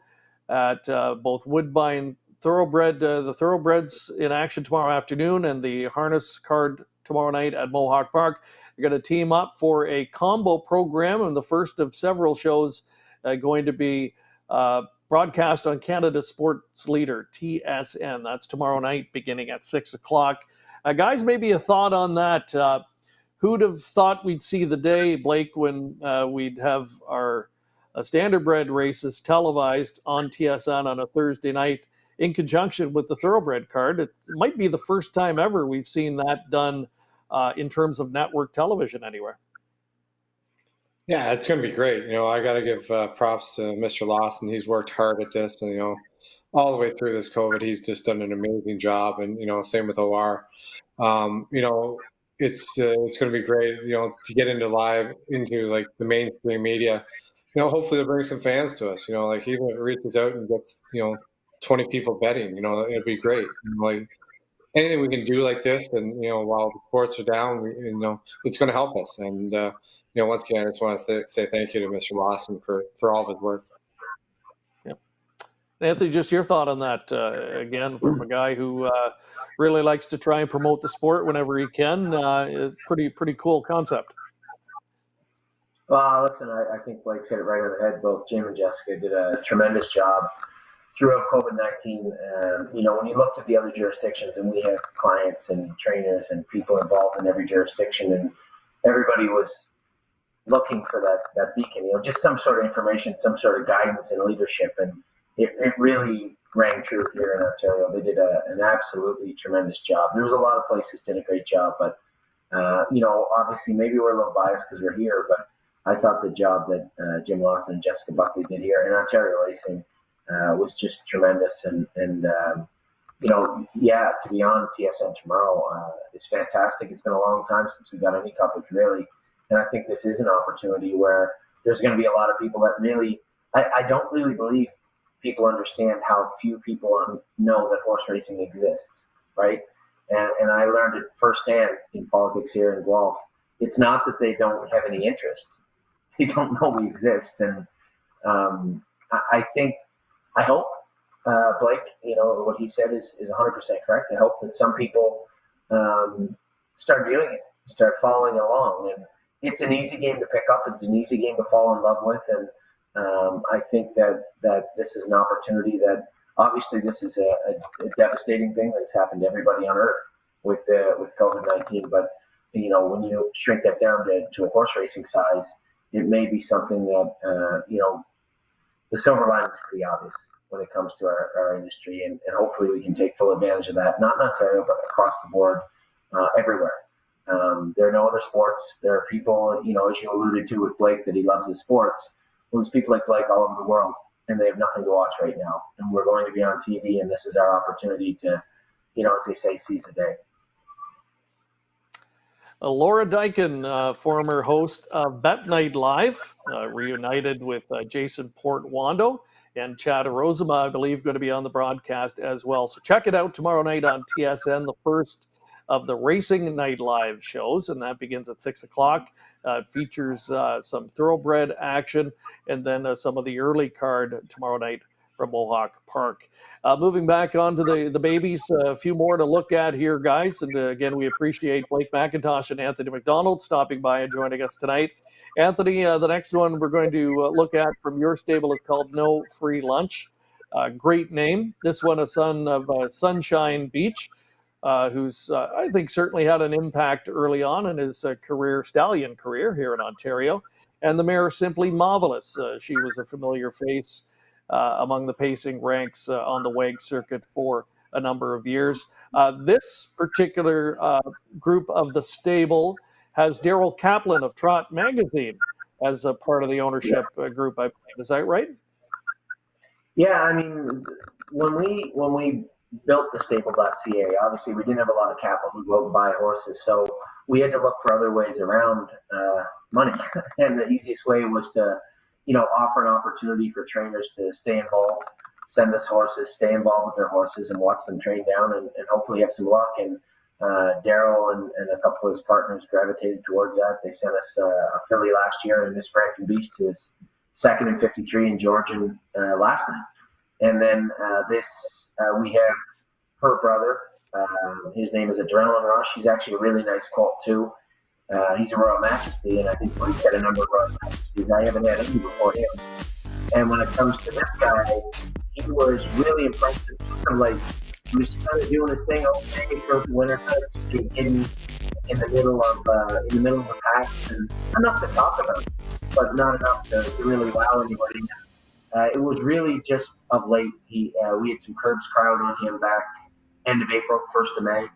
at both Woodbine Thoroughbred, the Thoroughbreds in action tomorrow afternoon, and the harness card tomorrow night at Mohawk Park. They're going to team up for a combo program, and the first of several shows going to be broadcast on Canada Sports Leader, TSN. That's tomorrow night beginning at 6 o'clock. Guys, maybe a thought on that. Who'd have thought we'd see the day, Blake, when we'd have our standardbred races televised on TSN on a Thursday night in conjunction with the thoroughbred card? It might be the first time ever we've seen that done in terms of network television anywhere. Yeah, it's going to be great. I got to give props to Mr. Lawson. He's worked hard at this, and all the way through this COVID, he's just done an amazing job. And same with OR. It's going to be great. To get into like the mainstream media. Hopefully they'll bring some fans to us. Like even if it reaches out and gets 20 people betting, it'll be great. Like anything we can do like this, and while the sports are down, it's going to help us. And once again, I just want to say thank you to Mr. Lawson for all of his work. Yep. Anthony, just your thought on that, again, from a guy who really likes to try and promote the sport whenever he can. Pretty cool concept. Well, listen, I think Blake said it right on the head. Both Jim and Jessica did a tremendous job throughout COVID-19. When you looked at the other jurisdictions, and we have clients and trainers and people involved in every jurisdiction, and everybody was looking for that beacon, just some sort of information, some sort of guidance and leadership. And it really rang true here in Ontario. They did an absolutely tremendous job. There was a lot of places did a great job, but obviously maybe we're a little biased because we're here, but I thought the job that Jim Lawson and Jessica Buckley did here in Ontario Racing was just tremendous. And to be on TSN tomorrow is fantastic. It's been a long time since we got any coverage, really. And I think this is an opportunity where there's going to be a lot of people that really, I don't really believe people understand how few people know that horse racing exists, right? And I learned it firsthand in politics here in Guelph. It's not that they don't have any interest. They don't know we exist. And I hope, Blake, what he said is 100% correct. I hope that some people start viewing it, start following along. And it's an easy game to pick up. It's an easy game to fall in love with. And I think that this is an opportunity that, obviously, this is a devastating thing that has happened to everybody on earth with COVID-19. But, when you shrink that down to a horse racing size, it may be something that, the silver lining is pretty obvious when it comes to our industry. And hopefully we can take full advantage of that, not in Ontario, but across the board, everywhere. There are no other sports. There are people, as you alluded to with Blake, that he loves his sports. Well, there's people like Blake all over the world, and they have nothing to watch right now. And we're going to be on TV, and this is our opportunity to, as they say, seize the day. Laura Dykin, former host of Bet Night Live, reunited with Jason Portwando, and Chad Rozema, I believe, going to be on the broadcast as well. So check it out tomorrow night on TSN, the first of the Racing Night Live shows, and that begins at 6 o'clock. It features some thoroughbred action, and then some of the early card tomorrow night from Mohawk Park. Moving back on to the babies, a few more to look at here, guys. And again, we appreciate Blake McIntosh and Anthony McDonald stopping by and joining us tonight. Anthony, the next one we're going to look at from your stable is called No Free Lunch. Great name. This one, a son of Sunshine Beach, who's, I think, certainly had an impact early on in his stallion career here in Ontario. And the mare Simply Marvelous. She was a familiar face among the pacing ranks on the WAG circuit for a number of years. This particular group of the stable has Daryl Kaplan of Trot Magazine as a part of the ownership group, I believe. Is that right? Yeah, I mean, when we built the stable.ca. Obviously, we didn't have a lot of capital to go and buy horses, so we had to look for other ways around money. And the easiest way was to, offer an opportunity for trainers to stay involved, send us horses, stay involved with their horses, and watch them train down, and hopefully have some luck. And Daryl and a couple of his partners gravitated towards that. They sent us a filly last year and Miss Franken Beast, who is second in 53 in Georgian last night. And then we have her brother. His name is Adrenaline Rush. He's actually a really nice colt too. He's a Royal Majesty, and I think we've got a number of Royal Majesties. I haven't had any before him. And when it comes to this guy, he was really impressive. He was kind of doing his thing okay throughout the winter, kind of just getting in the middle of the packs, and enough to talk about, but not enough to really wow anybody. It was really just of late. We had some curbs crowd on him back end of April, 1st of May,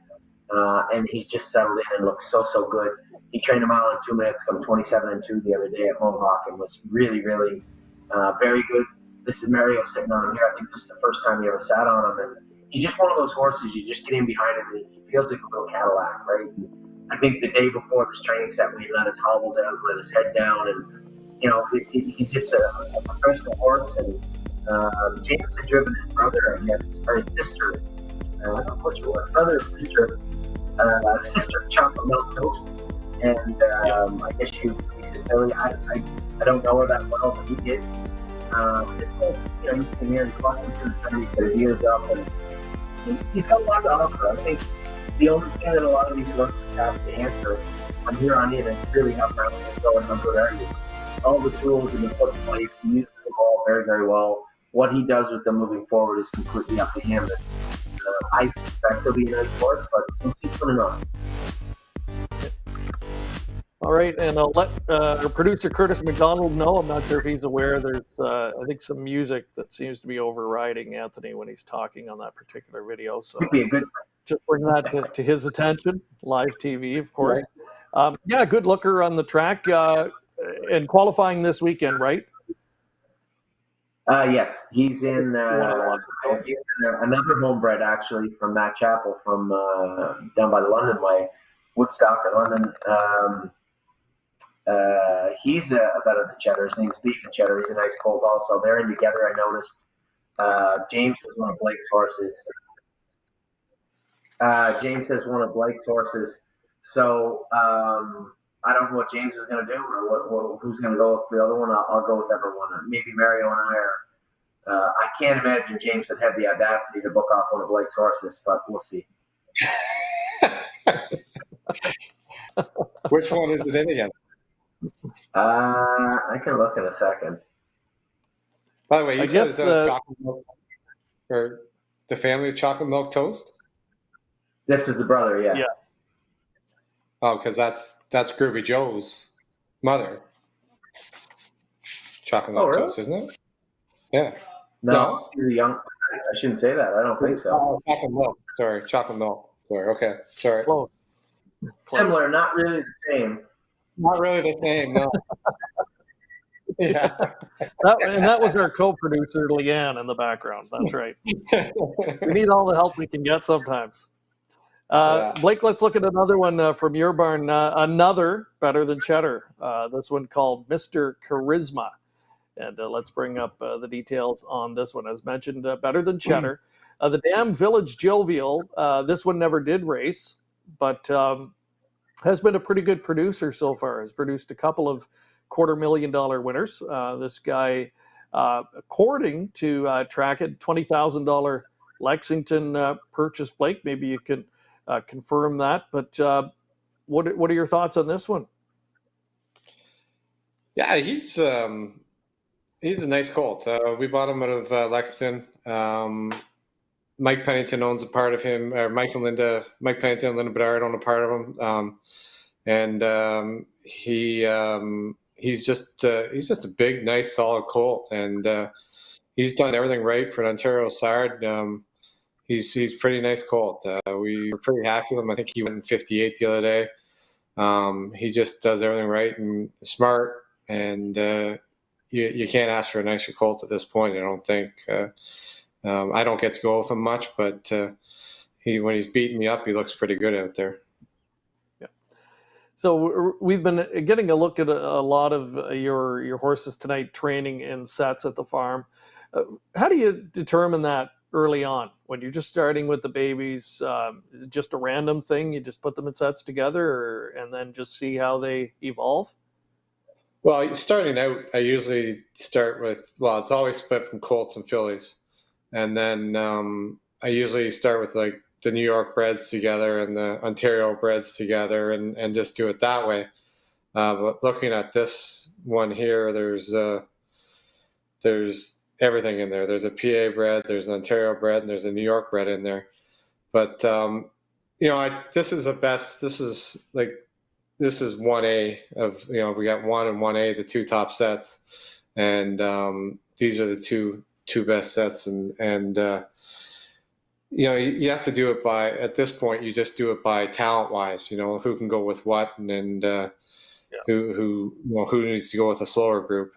and he's just settled in and looks so good. He trained a mile in 2 minutes, come 27-2 the other day at Mohawk, and was really, really very good. This is Mario sitting on him here. I think this is the first time he ever sat on him, and he's just one of those horses. You just get in behind him, and he feels like a little Cadillac, right? And I think the day before this training set, when he let his hobbles out, let his head down, and he's just a professional horse. And James had driven his brother, I guess, or his sister. I don't know which one, brother or sister, Chocolate Milk Toast. And I guess she was releasing Billy. I don't know her that well, but he did. This horse, he's been here, he's walking through the country, he's got his ears up, and he's got a lot to offer. I think the only thing that a lot of these horses have to answer from here on in is really how fast they go and how good are you. All the tools have been put in place. He uses them all very, very well. What he does with them moving forward is completely up to him. And, I suspect he'll be a nice horse, but we'll see coming on. All right, and I'll let our producer Curtis McDonald know. I'm not sure if he's aware. There's, I think, some music that seems to be overriding Anthony when he's talking on that particular video. So Could be a good just bring that to his attention. Live TV, of course. Right. Yeah, good looker on the track and qualifying this weekend, right? Yes, he's in another homebred actually from Matt Chappell from down by the London way, Woodstock or London. He's better than Cheddar. His name's Beef and Cheddar. He's a nice colt also. They're in together, I noticed. James was one of Blake's horses. James has one of Blake's horses. So I don't know what James is going to do or who's going to go with the other one. I'll go with everyone. Maybe Mario and I are. I can't imagine James would have the audacity to book off one of Blake's horses, but we'll see. Which one is it in again? I can look in a second. By the way, you said it's chocolate milk, or the family of Chocolate Milk Toast? This is the brother, yeah. Yeah. Oh, because that's Groovy Joe's mother. Chocolate Milk Toast, isn't it? Yeah. No, she's a young. I shouldn't say that. I don't think so. Oh, chocolate milk. Sorry, chocolate milk. Sorry. Okay. Sorry. Close. Similar, not really the same. Not really the same. No. Yeah. That was our co-producer Leanne in the background. That's right. We need all the help we can get sometimes. Blake, let's look at another one from your barn. Another better than Cheddar. This one called Mr. Charisma. And let's bring up the details on this one. As mentioned, better than Cheddar. The Dam Village Jovial, this one never did race, but has been a pretty good producer so far. Has produced a couple of $250,000 winners. This guy, according to Track It, $20,000 Lexington purchase. Blake, maybe you can confirm that. But what are your thoughts on this one? Yeah, he's a nice colt. We bought him out of Lexington. Mike Pennington owns a part of him, or Mike Pennington and Linda Bedard own a part of him. He's just a big, nice, solid colt, and he's done everything right for an Ontario Sard. He's pretty nice colt. We were pretty happy with him. I think he went in 58 the other day. He just does everything right and smart, and you can't ask for a nicer colt at this point, I don't think. I don't get to go with him much, but when he's beating me up, he looks pretty good out there. So we've been getting a look at a lot of your horses tonight, training in sets at the farm. How do you determine that early on when you're just starting with the babies? Is it just a random thing? You just put them in sets together, and then just see how they evolve? Well, starting out, I usually start with, well, it's always split from colts and fillies, and then I usually start with like the New York breds together and the Ontario breds together, and just do it that way. But looking at this one here, there's everything in there. There's a PA bred, there's an Ontario bred, and there's a New York bred in there. But this is the best. This is 1A of, we got 1 and 1A, the 2 top sets, and these are the two best sets, and you have to do it by, at this point, you just do it by talent wise, who can go with what, and who needs to go with a slower group.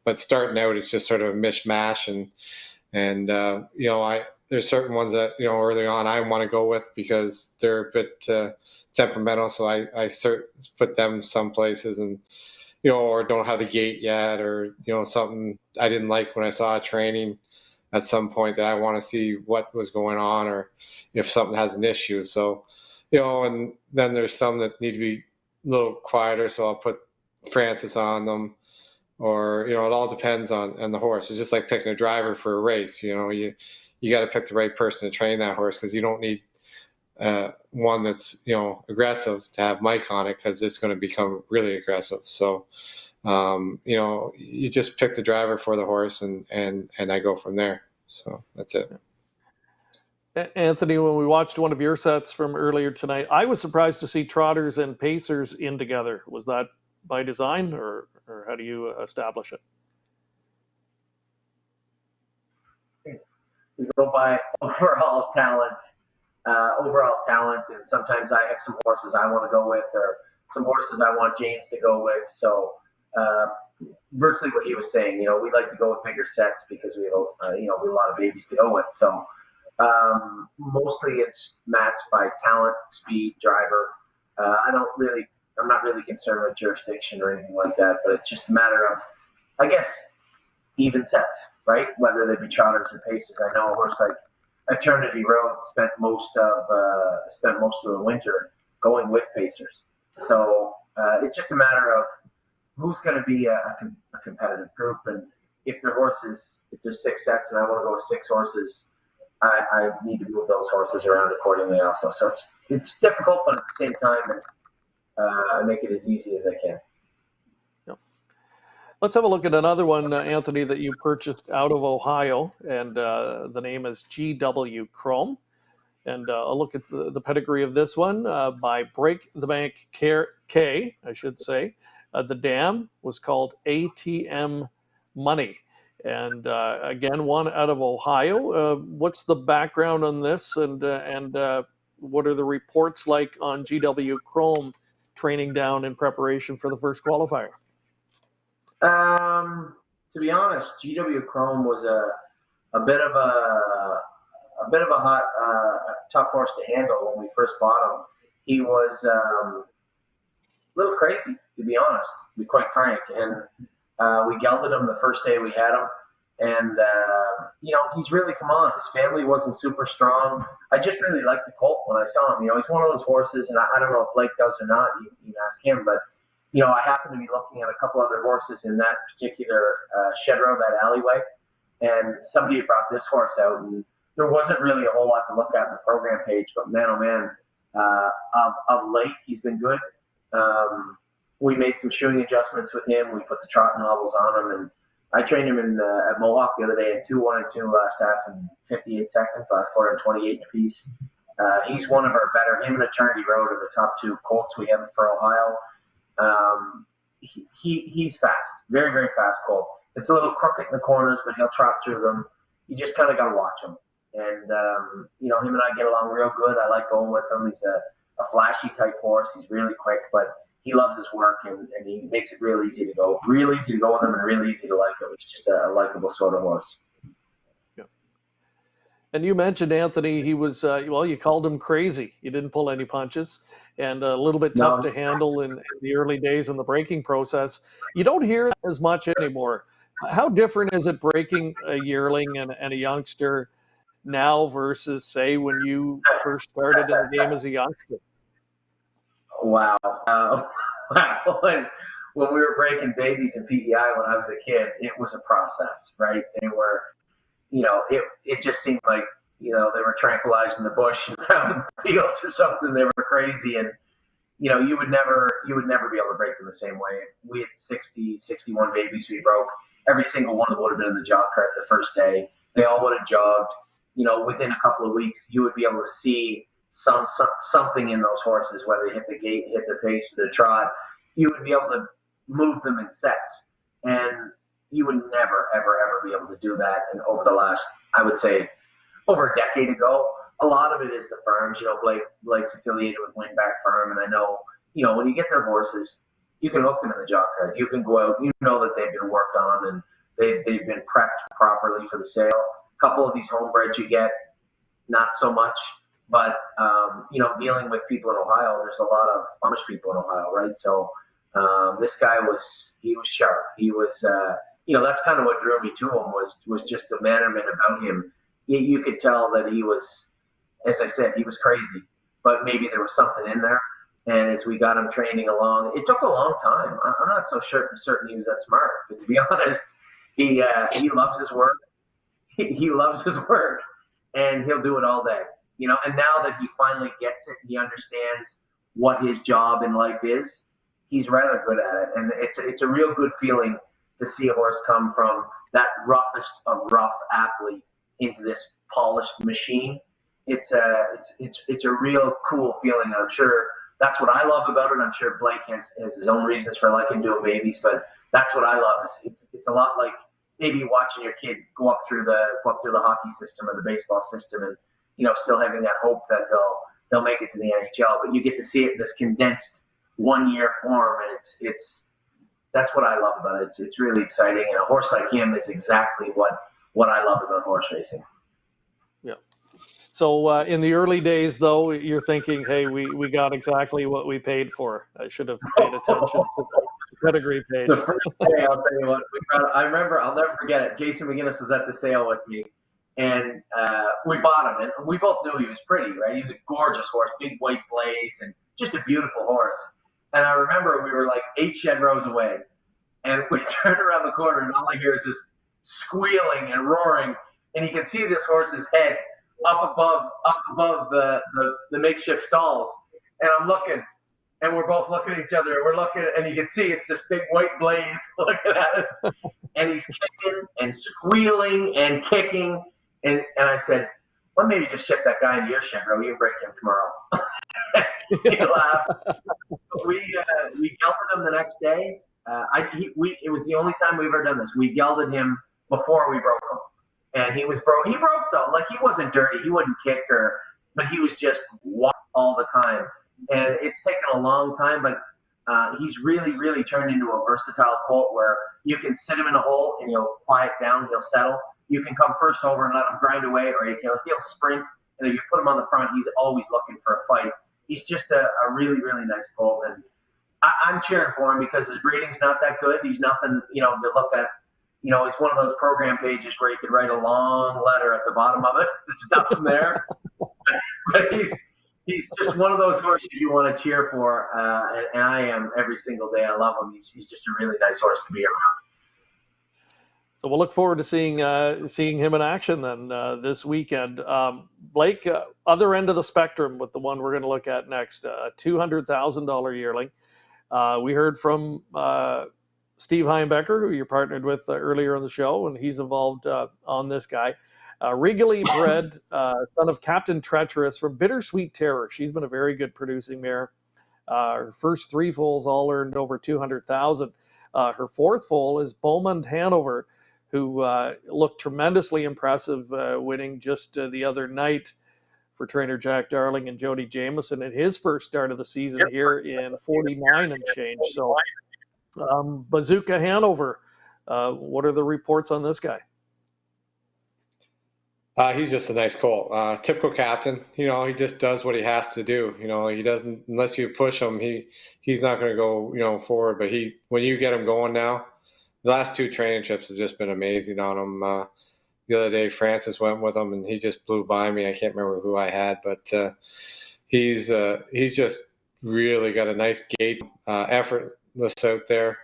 But starting out, it's just sort of a mishmash, and there's certain ones that, early on I want to go with because they're a bit temperamental. So I put them some places, and, or don't have the gait yet, or, something I didn't like when I saw a training at some point that I want to see what was going on, or if something has an issue. So, and then there's some that need to be a little quieter. So I'll put Francis on them, or, it all depends on the horse. It's just like picking a driver for a race. You got to pick the right person to train that horse, because you don't need one that's, aggressive to have Mike on it, because it's going to become really aggressive. So, you just pick the driver for the horse, and I go from there. So that's it. Anthony, when we watched one of your sets from earlier tonight, I was surprised to see trotters and pacers in together. Was that by design, or how do you establish it? We go by overall talent, and sometimes I have some horses I want to go with, or some horses I want James to go with. So virtually what he was saying, we like to go with bigger sets because we have we have a lot of babies to go with. So mostly it's matched by talent, speed, driver. I'm not really concerned with jurisdiction or anything like that, but it's just a matter of, I guess, even sets, right? Whether they be trotters or pacers. I know a horse like Eternity Road spent most of the winter going with pacers. So it's just a matter of who's going to be a competitive group, and if there's 6 sets and I want to go with 6 horses, I need to move those horses around accordingly also. So it's difficult, but at the same time, I make it as easy as I can. Let's have a look at another one, Anthony, that you purchased out of Ohio, and the name is GW Chrome. And I'll look at the pedigree of this one by Break the Bank K, I should say. The dam was called ATM Money. And again, one out of Ohio. What's the background on this, and what are the reports like on GW Chrome training down in preparation for the first qualifier? To be honest, GW Chrome was a bit of a hot, tough horse to handle when we first bought him. He was a little crazy, to be honest, to be quite frank. And we gelded him the first day we had him, and he's really come on. His family wasn't super strong. I just really liked the colt when I saw him. He's one of those horses, and I don't know if Blake does or not. You can ask him, but. I happened to be looking at a couple other horses in that particular shed row, that alleyway, and somebody had brought this horse out, and there wasn't really a whole lot to look at in the program page, but man, oh man, of late, he's been good. We made some shoeing adjustments with him. We put the trot novels on him, and I trained him at Mohawk the other day in 2-1 and 2 last half in 58 seconds, last quarter in 28 apiece. He's one of our better, him and Eternity Road are the top 2 colts we have for Ohio. He's fast, very, very fast colt. It's a little crooked in the corners, but he'll trot through them. You just kind of got to watch him. And, him and I get along real good. I like going with him. He's a flashy type horse. He's really quick, but he loves his work, and he makes it real easy to go with him, and real easy to like him. He's just a likable sort of horse. And you mentioned Anthony. He was well. You called him crazy. You didn't pull any punches, and a little bit tough No, to handle in the early days in the breaking process. You don't hear that as much anymore. How different is it breaking a yearling and a youngster now versus say when you first started in the game as a youngster? wow. Wow. When we were breaking babies in PEI when I was a kid, it was a process, right? They were, it just seemed like, they were tranquilized in the bush and found in the fields or something. They were crazy. And, you would never be able to break them the same way. We had 60, 61 babies we broke. Every single one of them would have been in the jog cart the first day. They all would have jogged. Within a couple of weeks, you would be able to see something in those horses, whether they hit the gait, hit their pace, or their trot. You would be able to move them in sets, and you would never, ever, ever be able to do that. And over the last, I would say, over a decade ago, a lot of it is the farms. Blake's affiliated with Winback Farm, and I know, when you get their horses, you can hook them in the jock cart. You can go out, that they've been worked on and they've been prepped properly for the sale. A couple of these homebreds you get, not so much. But, dealing with people in Ohio, there's a lot of Amish people in Ohio, right? So this guy was sharp. He was, that's kind of what drew me to him was just the mannerment about him. You could tell that he was, as I said, he was crazy, but maybe there was something in there. And as we got him training along, it took a long time. I'm not so certain he was that smart, but to be honest, he loves his work. He loves his work, and he'll do it all day. And now that he finally gets it, he understands what his job in life is. He's rather good at it, and it's a real good feeling to see a horse come from that roughest of rough athlete into this polished machine. It's a real cool feeling. I'm sure that's what I love about it. I'm sure Blake has his own reasons for liking doing babies, but that's what I love. It's a lot like maybe watching your kid go up through the hockey system or the baseball system, and still having that hope that they'll make it to the NHL. But you get to see it in this condensed 1 year form, and that's what I love about it. It's really exciting, and a horse like him is exactly what I love about horse racing. Yeah. So in the early days, though, you're thinking, hey, we got exactly what we paid for. I should have paid attention to the pedigree page. The first day, I'll tell you what, I remember, I'll never forget it. Jason McGinnis was at the sale with me, and we bought him, and we both knew he was pretty, right? He was a gorgeous horse, big white blaze, and just a beautiful horse. And I remember we were like 8 shed rows away, and we turned around the corner, and all I hear is this squealing and roaring, and you can see this horse's head up above the makeshift stalls. And I'm looking, and we're both looking at each other, and we're looking, and you can see it's this big white blaze looking at us, and he's kicking and squealing and kicking, and I said, well, maybe just ship that guy into your shed row. You can break him tomorrow. He laughed. We gelded him the next day. It was the only time we've ever done this. We gelded him before we broke him. And he was broke. He broke though. Like, he wasn't dirty. He wouldn't kick but he was just all the time. And it's taken a long time, but he's really, really turned into a versatile colt where you can sit him in a hole and he'll quiet down. He'll settle. You can come first over and let him grind away, or he'll sprint. And if you put him on the front, he's always looking for a fight. He's just a really, really nice colt. And I'm cheering for him because his breeding's not that good. He's nothing, to look at. It's one of those program pages where you could write a long letter at the bottom of it. There's nothing there. But he's just one of those horses you want to cheer for, and I am every single day. I love him. He's just a really nice horse to be around. So we'll look forward to seeing him in action then this weekend. Blake, other end of the spectrum with the one we're going to look at next, $200,000 yearling. We heard from Steve Heimbecker, who you're partnered with earlier in the show, and he's involved on this guy. Regally bred, son of Captain Treacherous from Bittersweet Terror. She's been a very good producing mare. Her first 3 foals all earned over $200,000. Her 4th foal is Beaumont Hanover, who looked tremendously impressive, winning just the other night for trainer Jack Darling and Jody Jameson in his first start of the season here in 49 and change. So BAZOOKA Hanover, what are the reports on this guy? He's just a nice colt. Typical captain. He just does what he has to do. He doesn't, unless you push him, he's not going to go, forward. But when you get him going now, the last 2 training trips have just been amazing on him. The other day, Francis went with him, and he just blew by me. I can't remember who I had, but he's just really got a nice gait, effortless out there.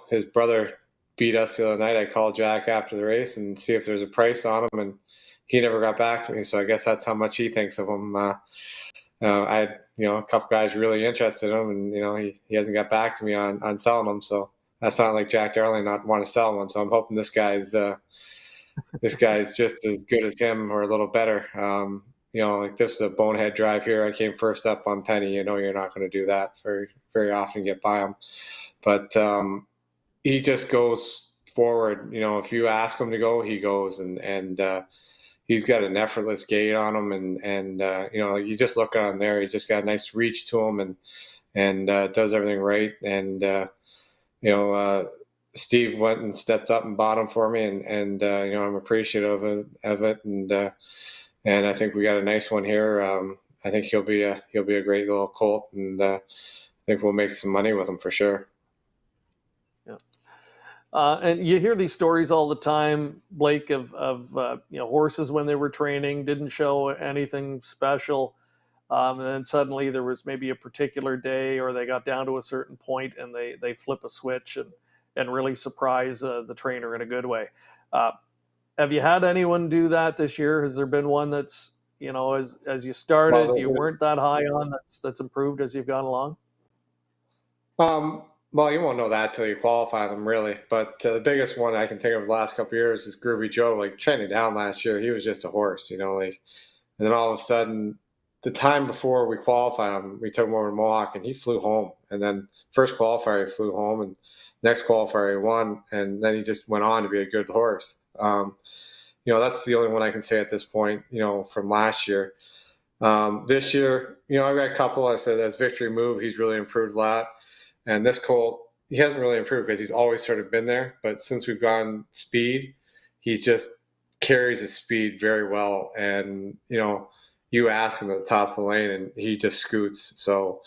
His brother beat us the other night. I called Jack after the race and see if there's a price on him, and he never got back to me. So I guess that's how much he thinks of him. I had a couple guys really interested in him, and he hasn't got back to me on selling him. So that's not like Jack Darling not want to sell one. So I'm hoping this guy's just as good as him or a little better. Like this is a bonehead drive here. I came first up on Penny. You're not going to do that very, very often, get by him. But he just goes forward. If you ask him to go, he goes, and he's got an effortless gait on him, and you just look on there. He's just got a nice reach to him, and does everything right. And Steve went and stepped up and bought him for me, and I'm appreciative of it, and I think we got a nice one here. I think he'll be a great little colt, and I think we'll make some money with him for sure. And you hear these stories all the time, Blake, of horses when they were training didn't show anything special, and then suddenly there was maybe a particular day, or they got down to a certain point and they flip a switch and really surprise the trainer in a good way. Have you had anyone do that this year? Has there been one that's as you started, you weren't that high on, that's improved as you've gone along? Well, you won't know that till you qualify them, really. But the biggest one I can think of the last couple of years is Groovy Joe. Like training down last year, he was just a horse, and then all of a sudden, the time before we qualified him, we took him over to Mohawk, and he flew home. And then first qualifier, he flew home, and next qualifier, he won, and then he just went on to be a good horse. That's the only one I can say at this point, from last year. This year, I've got a couple. I said as Victory Move, he's really improved a lot. And this colt, he hasn't really improved because he's always sort of been there. But since we've gone speed, he's just carries his speed very well. And, you ask him at the top of the lane and he just scoots. So,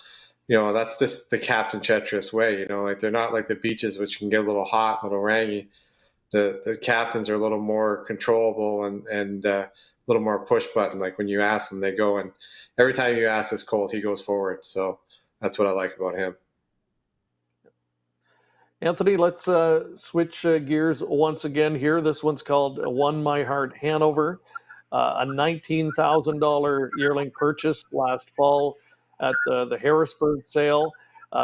that's just the Captain Chetris way, like they're not like the beaches, which can get a little hot, a little rangy. The captains are a little more controllable and a little more push button. Like when you ask them, they go, and every time you ask this colt, he goes forward. So that's what I like about him. Anthony, let's switch gears once again here. This one's called Won My Heart Hanover, a $19,000 yearling purchase last fall at the Harrisburg sale.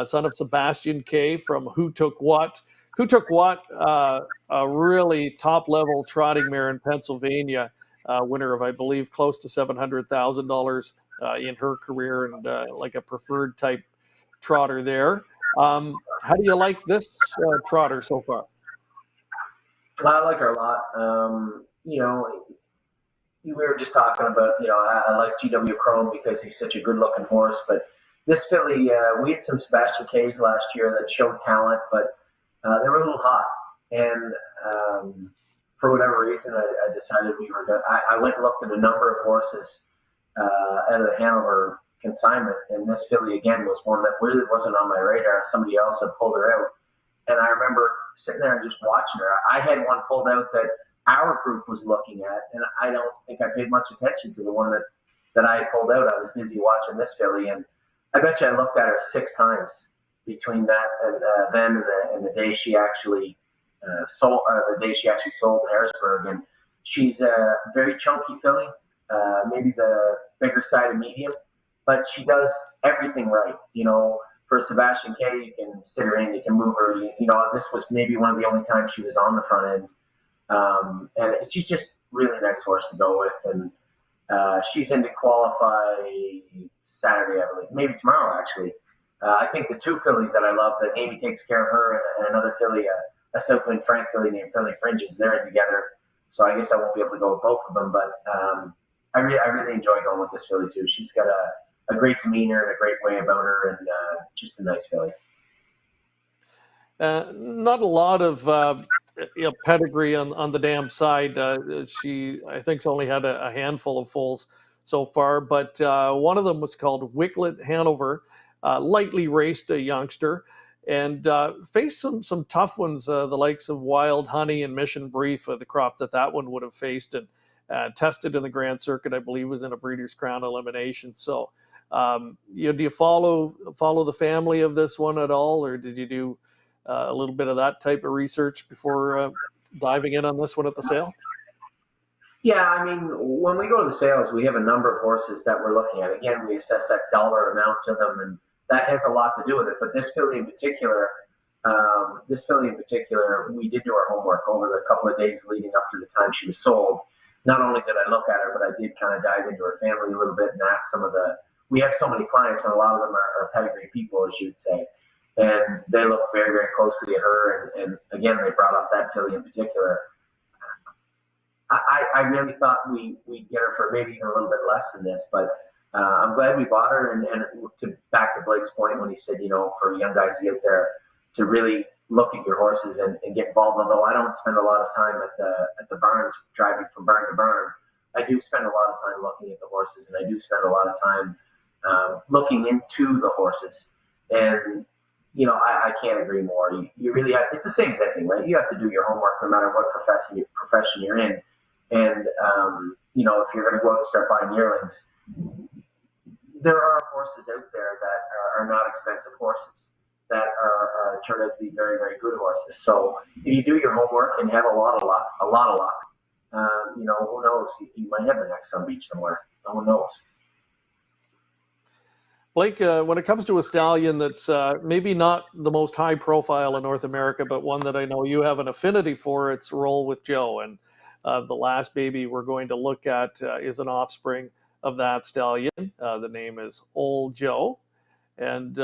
Son of Sebastian K from Who Took What. Who Took What, a really top-level trotting mare in Pennsylvania, winner of, I believe, close to $700,000 in her career, and like a preferred type trotter there. How do you like this trotter so far? I like her a lot. We were just talking about, I like GW Chrome because he's such a good-looking horse. But this filly, we had some Sebastian K's last year that showed talent, but they were a little hot. And for whatever reason, I decided we were going to. I went and looked at a number of horses out of the Hanover consignment, and this filly again was one that really wasn't on my radar. Somebody else had pulled her out, and I remember sitting there and just watching her. I had one pulled out that our group was looking at, and I don't think I paid much attention to the one that I had pulled out. I was busy watching this filly, and I bet you I looked at her 6 times between that and then and the day she actually sold in Harrisburg. And she's a very chunky filly, maybe the bigger side of medium. But she does everything right. For Sebastian K, you can sit her in, you can move her. This was maybe one of the only times she was on the front end. And she's just really nice horse to go with. And she's in to qualify Saturday, I believe. Maybe tomorrow, actually. I think the 2 fillies that I love, that Amy takes care of her, and another filly, a Southwind Frank filly named Philly Fringes, they're in together. So I guess I won't be able to go with both of them. But I really enjoy going with this filly, too. She's got a great demeanor and a great way about her, and just a nice filly. Not a lot of pedigree on the dam side. She, I think, only had a handful of foals so far, but one of them was called Wicklet Hanover, lightly raced a youngster, and faced some tough ones, the likes of Wild Honey and Mission Brief, the crop that one would have faced, and tested in the Grand Circuit, I believe, was in a Breeders' Crown elimination. So, do you follow the family of this one at all, or did you do a little bit of that type of research before diving in on this one at the sale? Yeah, I mean, when we go to the sales, we have a number of horses that we're looking at. Again, we assess that dollar amount to them, and that has a lot to do with it. But this filly in particular, we did do our homework over the couple of days leading up to the time she was sold. Not only did I look at her, but I did kind of dive into her family a little bit and ask some of the. We have so many clients, and a lot of them are pedigree people, as you would say, and they look very, very closely at her. And again, they brought up that filly in particular. I really thought we'd get her for maybe even a little bit less than this, but I'm glad we bought her. And back to Blake's point when he said, for young guys to get there, to really look at your horses and get involved. Although I don't spend a lot of time at the barns, driving from barn to barn, I do spend a lot of time looking at the horses, and I do spend a lot of time looking into the horses. And I can't agree more. You really have. It's the same as anything, right? You have to do your homework no matter what profession you're in. And, if you're going to go out and start buying yearlings, there are horses out there that are not expensive horses that are turned out to be very, very good horses. So if you do your homework and have a lot of luck, who knows? You might have the next Sun Beach somewhere. No one knows. Blake, when it comes to a stallion that's maybe not the most high profile in North America, but one that I know you have an affinity for, it's Roll with Joe. And the last baby we're going to look at is an offspring of that stallion. The name is Old Joe. And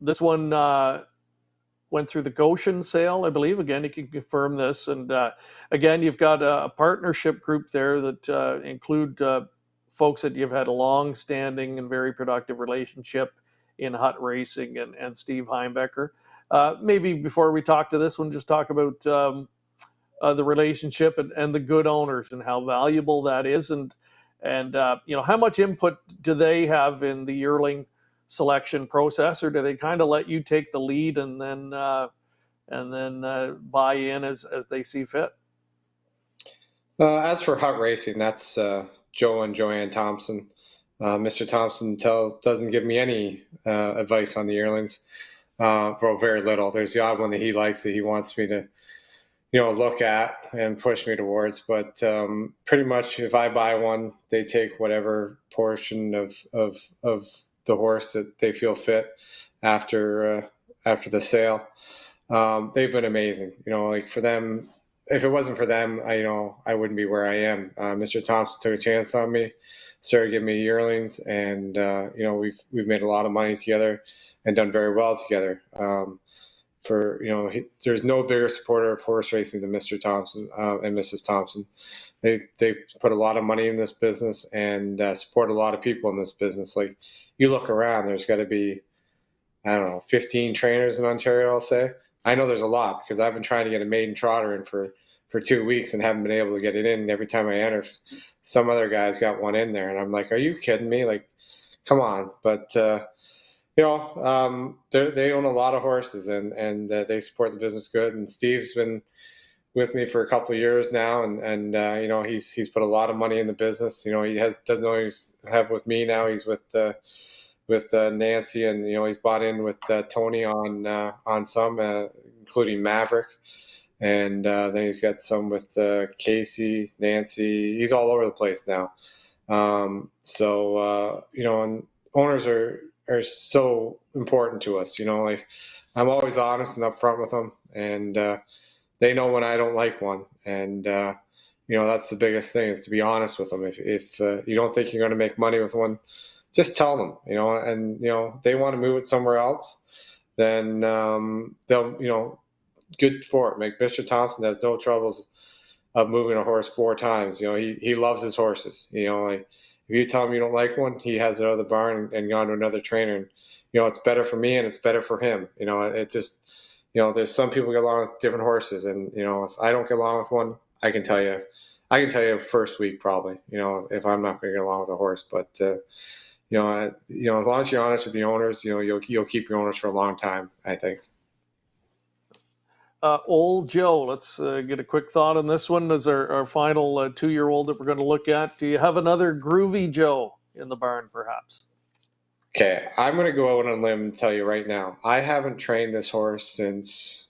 this one went through the Goshen sale, I believe. Again, you can confirm this. And again, you've got a partnership group there that include folks that you've had a long-standing and very productive relationship in Hut Racing and Steve Heimbecker. Maybe before we talk to this one, just talk about the relationship and the good owners and how valuable that is, and how much input do they have in the yearling selection process, or do they kind of let you take the lead and then buy in as they see fit? As for Hut Racing, that's Joe and Joanne Thompson. Mr. Thompson doesn't give me any advice on the yearlings, for very little. There's the odd one that he likes that he wants me to look at and push me towards. But pretty much if I buy one, they take whatever portion of the horse that they feel fit after the sale. They've been amazing. Like for them, if it wasn't for them, I wouldn't be where I am. Mr. Thompson took a chance on me, started giving me yearlings, and we've made a lot of money together and done very well together. There's no bigger supporter of horse racing than Mr. Thompson and Mrs. Thompson. They put a lot of money in this business and support a lot of people in this business. Like you look around, there's got to be, 15 trainers in Ontario, I'll say. I know there's a lot because I've been trying to get a maiden trotter in for 2 weeks and haven't been able to get it in. And every time I enter, some other guy's got one in there. And I'm like, are you kidding me? Like, come on. But, they own a lot of horses and they support the business good. And Steve's been with me for a couple of years now. And he's put a lot of money in the business. He doesn't always have with me now. He's with Nancy, and he's bought in with Tony on some, including Maverick, and then he's got some with Casey, Nancy. He's all over the place now. And owners are so important to us. Like I'm always honest and upfront with them, and they know when I don't like one, and that's the biggest thing, is to be honest with them. If you don't think you're going to make money with one, just tell them, and they want to move it somewhere else, then they'll, good for it. Like Mr. Thompson has no troubles of moving a horse 4 times. He loves his horses. Like if you tell him you don't like one, he has it out of the barn and gone to another trainer. And it's better for me and it's better for him. It just there's some people get along with different horses, and if I don't get along with one, I can tell you first week probably, if I'm not going to get along with a horse. But as long as you're honest with the owners, you'll keep your owners for a long time, I think. Old Joe, let's get a quick thought on this one as our final 2-year-old that we're going to look at. Do you have another groovy Joe in the barn, perhaps? Okay, I'm going to go out on a limb and tell you right now, I haven't trained this horse since,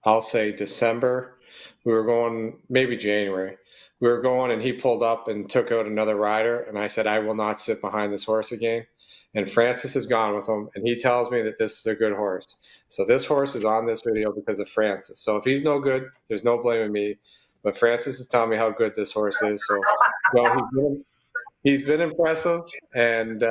I'll say, December. We were going, maybe January. We were going, and he pulled up and took out another rider, and I said, I will not sit behind this horse again. And Francis has gone with him, and he tells me that this is a good horse. So this horse is on this video because of Francis. So if he's no good, there's no blaming me. But Francis is telling me how good this horse is. So, he's been impressive, and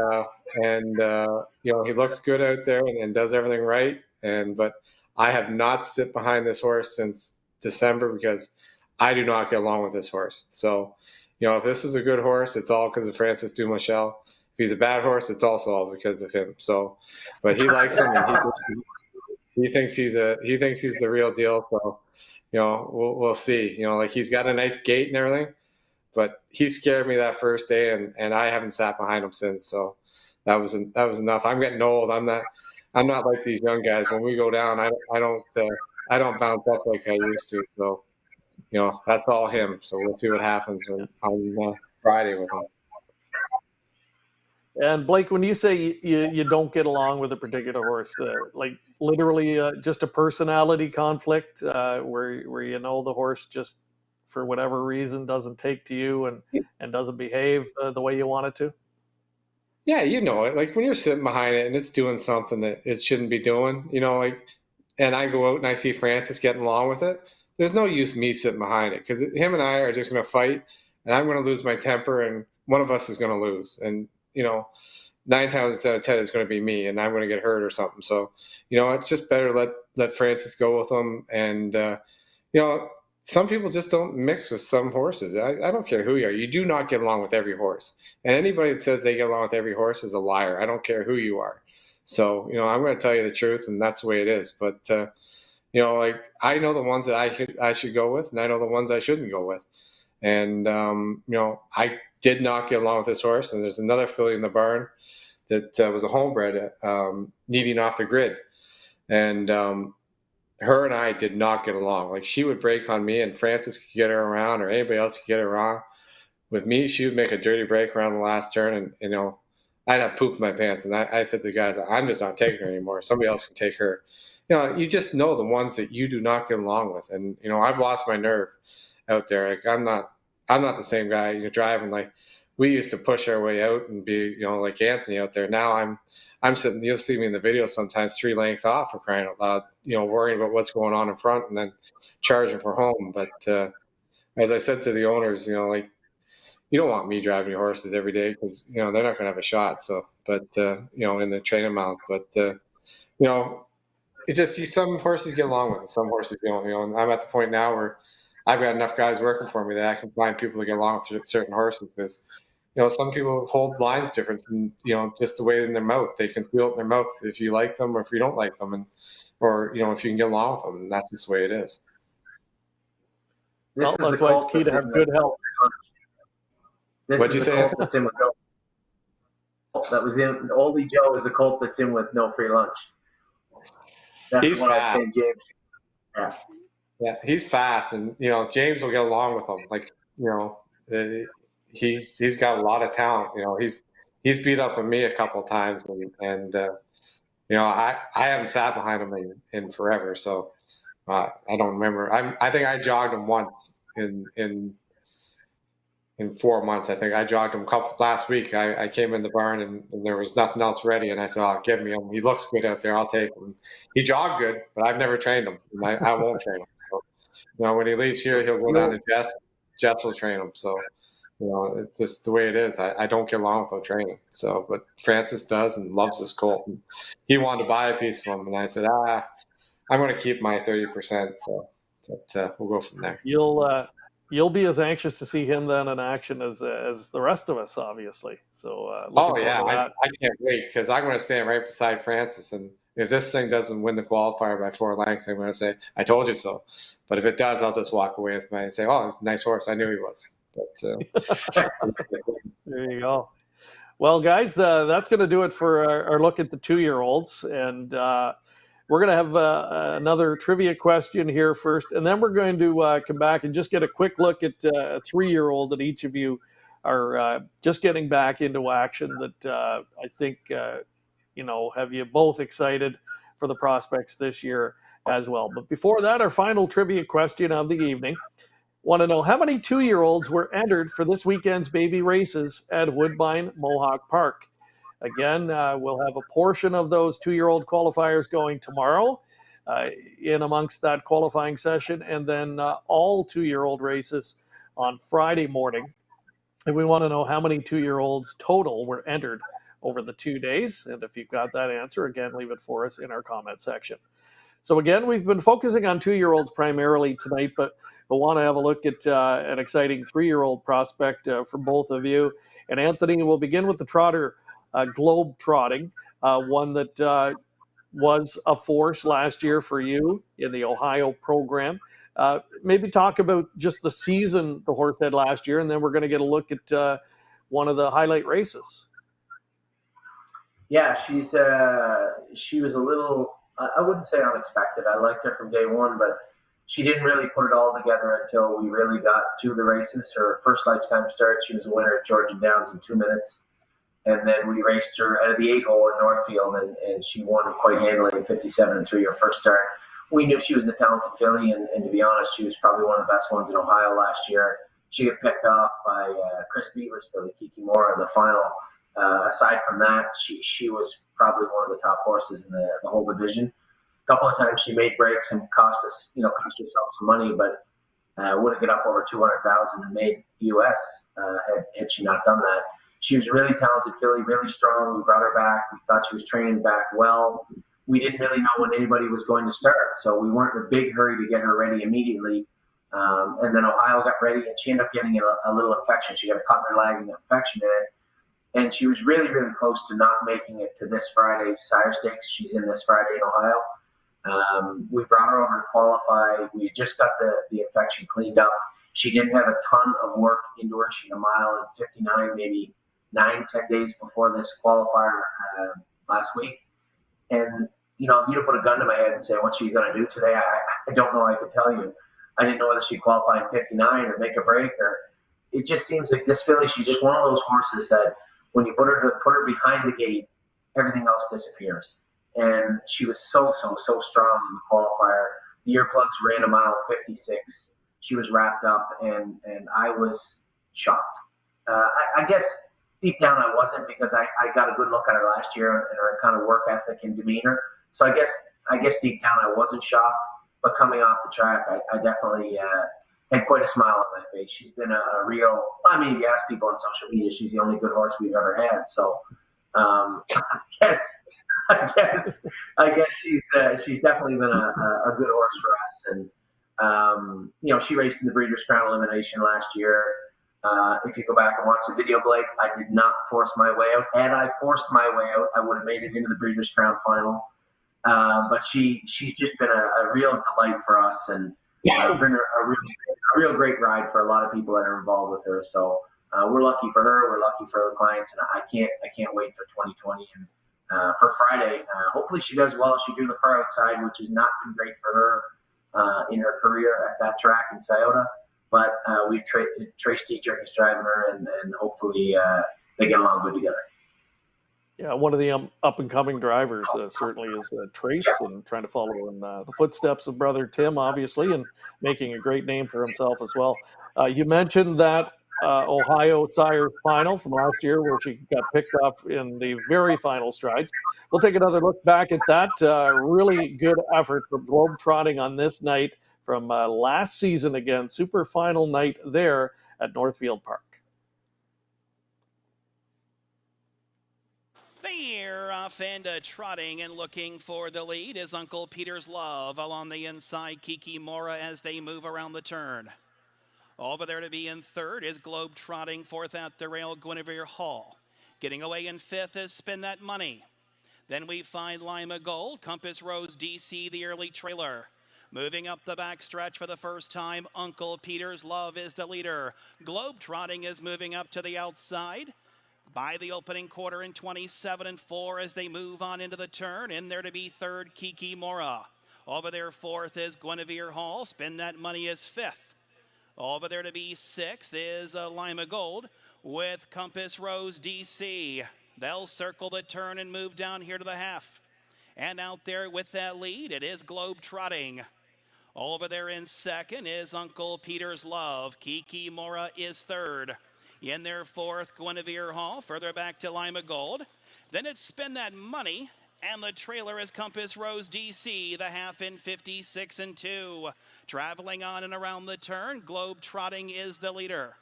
he looks good out there and does everything right. But I have not sit behind this horse since December because I do not get along with this horse. So, if this is a good horse, it's all because of Francis Dumichel. If he's a bad horse, it's also all because of him. So, but he likes him, and he thinks he's the real deal. So, we'll see. Like, he's got a nice gait and everything, but he scared me that first day, and I haven't sat behind him since. So that was enough. I'm getting old. I'm not like these young guys. When we go down, I don't bounce up like I used to. So, that's all him. So we'll see what happens on Friday with him. And Blake, when you say you don't get along with a particular horse, like literally just a personality conflict where the horse just for whatever reason doesn't take to you and doesn't behave the way you want it to? Yeah, it. Like when you're sitting behind it and it's doing something that it shouldn't be doing, and I go out and I see Francis getting along with it, there's no use me sitting behind it because him and I are just going to fight, and I'm going to lose my temper, and one of us is going to lose. And 9 times out of 10 is going to be me, and I'm going to get hurt or something. So, it's just better let Francis go with them. And, some people just don't mix with some horses. I don't care who you are. You do not get along with every horse. And anybody that says they get along with every horse is a liar. I don't care who you are. So, I'm going to tell you the truth, and that's the way it is. But, like I know the ones that I should go with, and I know the ones I shouldn't go with. And, I did not get along with this horse. And there's another filly in the barn that was a homebred needing off the grid. And her and I did not get along. Like, she would break on me, and Francis could get her around, or anybody else could get her wrong. With me, she would make a dirty break around the last turn, and, I'd have poop in my pants. And I said to the guys, I'm just not taking her anymore. Somebody else can take her. You just know the ones that you do not get along with. And, I've lost my nerve out there. Like, I'm not the same guy, driving. Like, we used to push our way out and be, like Anthony out there. Now I'm sitting, you'll see me in the video sometimes 3 lengths off, for crying out loud, worrying about what's going on in front and then charging for home. But as I said to the owners, like, you don't want me driving your horses every day because, they're not going to have a shot. So, but, in the training miles, but, it just, some horses get along with it. Some horses don't, and I'm at the point now where I've got enough guys working for me that I can find people to get along with certain horses because, some people hold lines different and, just the way in their mouth, they can feel it in their mouth if you like them or if you don't like them, or if you can get along with them, and that's just the way it is. That's why it's key to have good health. What'd you say? That's in with that was in Oldie Joe is a colt that's in with no free lunch. That's He's what fast. I say, James. Yeah. Yeah, he's fast, and James will get along with him. Like, he's got a lot of talent. He's beat up on me a couple of times, and I haven't sat behind him in forever, so I don't remember. I think I jogged him once in 4 months. I think I jogged him last week. I came in the barn and there was nothing else ready, and I said, "Oh, give me him. He looks good out there. I'll take him." He jogged good, but I've never trained him. And I won't train him. So, when he leaves here, he'll go down to Jess. Jess will train him. So, it's just the way it is. I don't get along without training. So, but Francis does and loves this colt. And he wanted to buy a piece of him, and I said, I'm going to keep my 30%. So, but we'll go from there. You'll be as anxious to see him then in action as the rest of us, obviously. So, I can't wait because I'm going to stand right beside Francis, and if this thing doesn't win the qualifier by 4 lengths, I'm going to say, I told you so. But if it does, I'll just walk away with my say, oh, it's a nice horse. I knew he was. But There you go. Well, guys, that's going to do it for our look at the 2-year-olds. And we're going to have another trivia question here first. And then we're going to come back and just get a quick look at a 3-year-old that each of you are just getting back into action that I think, have you both excited for the prospects this year as well. But before that, our final trivia question of the evening. Want to know how many 2-year-olds were entered for this weekend's baby races at Woodbine Mohawk Park? Again, we'll have a portion of those 2-year-old qualifiers going tomorrow in amongst that qualifying session, and then all 2-year-old races on Friday morning. And we want to know how many 2-year-olds total were entered over the 2 days. And if you've got that answer, again, leave it for us in our comment section. So again, we've been focusing on 2-year-olds primarily tonight, but want to have a look at an exciting 3-year-old prospect for both of you. And Anthony, we'll begin with the trotter, Globe Trotting, one that was a force last year for you in the Ohio program. Maybe talk about just the season the horse had last year, and then we're going to get a look at one of the highlight races. Yeah, she was a little, I wouldn't say unexpected. I liked her from day one, but she didn't really put it all together until we really got to the races. Her first lifetime start, she was a winner at Georgian Downs in 2 minutes. And then we raced her out of the 8-hole in Northfield, and she won quite handily in 57-3 her first start. We knew she was a talented filly, and to be honest, she was probably one of the best ones in Ohio last year. She got picked off by Chris Beaver's filly, Kiki Mora, in the final. Aside from that, she was probably one of the top horses in the whole division. A couple of times she made breaks and cost herself some money, but would have got up over 200,000 and made US had she not done that. She was a really talented filly, really strong. We brought her back. We thought she was training back well. We didn't really know when anybody was going to start, so we weren't in a big hurry to get her ready immediately. And then Ohio got ready, and she ended up getting a little infection. She got a cut in her leg and an infection in it. And she was really, really close to not making it to this Friday's Sire Stakes. She's in this Friday in Ohio. We brought her over to qualify. We had just got the infection cleaned up. She didn't have a ton of work into her. She had a mile and 59, maybe 9-10 days before this qualifier last week. And, if you'd put a gun to my head and say, what's she going to do today? I don't know. I could tell you. I didn't know whether she'd qualify in 59 or make a break. Or it just seems like this filly, she's just one of those horses that when you put her behind the gate, everything else disappears. And she was so strong in the qualifier. The earplugs ran a mile 56. She was wrapped up, and I was shocked. I guess deep down I wasn't, because I got a good look at her last year and her kind of work ethic and demeanor. So I guess deep down I wasn't shocked. But coming off the track, I definitely had quite a smile on my face. She's been a real, if you ask people on social media, she's the only good horse we've ever had. So I guess she's definitely been a good horse for us. And she raced in the Breeders' Crown elimination last year. If you go back and watch the video, Blake, I did not force my way out. Had I forced my way out, I would have made it into the Breeders' Crown final. But she's just been a real delight for us, and been a real great ride for a lot of people that are involved with her. So we're lucky for her. We're lucky for the clients, and I can't wait for 2020 and for Friday. Hopefully she does well. She drew the far outside, which has not been great for her in her career at that track in Scioto. But we've Trace Dietrich is driving her, and hopefully they get along good together. Yeah, one of the up-and-coming drivers certainly is Trace, and trying to follow in the footsteps of brother Tim, obviously, and making a great name for himself as well. You mentioned that Ohio Sire final from last year, where she got picked up in the very final strides. We'll take another look back at that. Really good effort from Globe Trotting on this night from last season again, super final night there at Northfield Park. They're off and trotting and looking for the lead is Uncle Peter's Love. Along the inside, Kiki Mora as they move around the turn. Over there to be in third is Globe Trotting. Fourth at the rail, Guinevere Hall. Getting away in fifth is Spin That Money. Then we find Lima Gold, Compass Rose DC, the early trailer. Moving up the back stretch for the first time, Uncle Peter's Love is the leader. Globetrotting is moving up to the outside by the opening quarter in 27-4 as they move on into the turn. In there to be third, Kiki Mora. Over there, fourth is Guinevere Hall. Spin That Money is fifth. Over there to be sixth is Lima Gold with Compass Rose DC. They'll circle the turn and move down here to the half. And out there with that lead, it is Globetrotting. Over there in second is Uncle Peter's Love. Kiki Mora is third. In their fourth, Guinevere Hall. Further back to Lima Gold. Then it's Spin That Money. And the trailer is Compass Rose DC, the half in 56-2. Traveling on and around the turn, Globetrotting is the leader.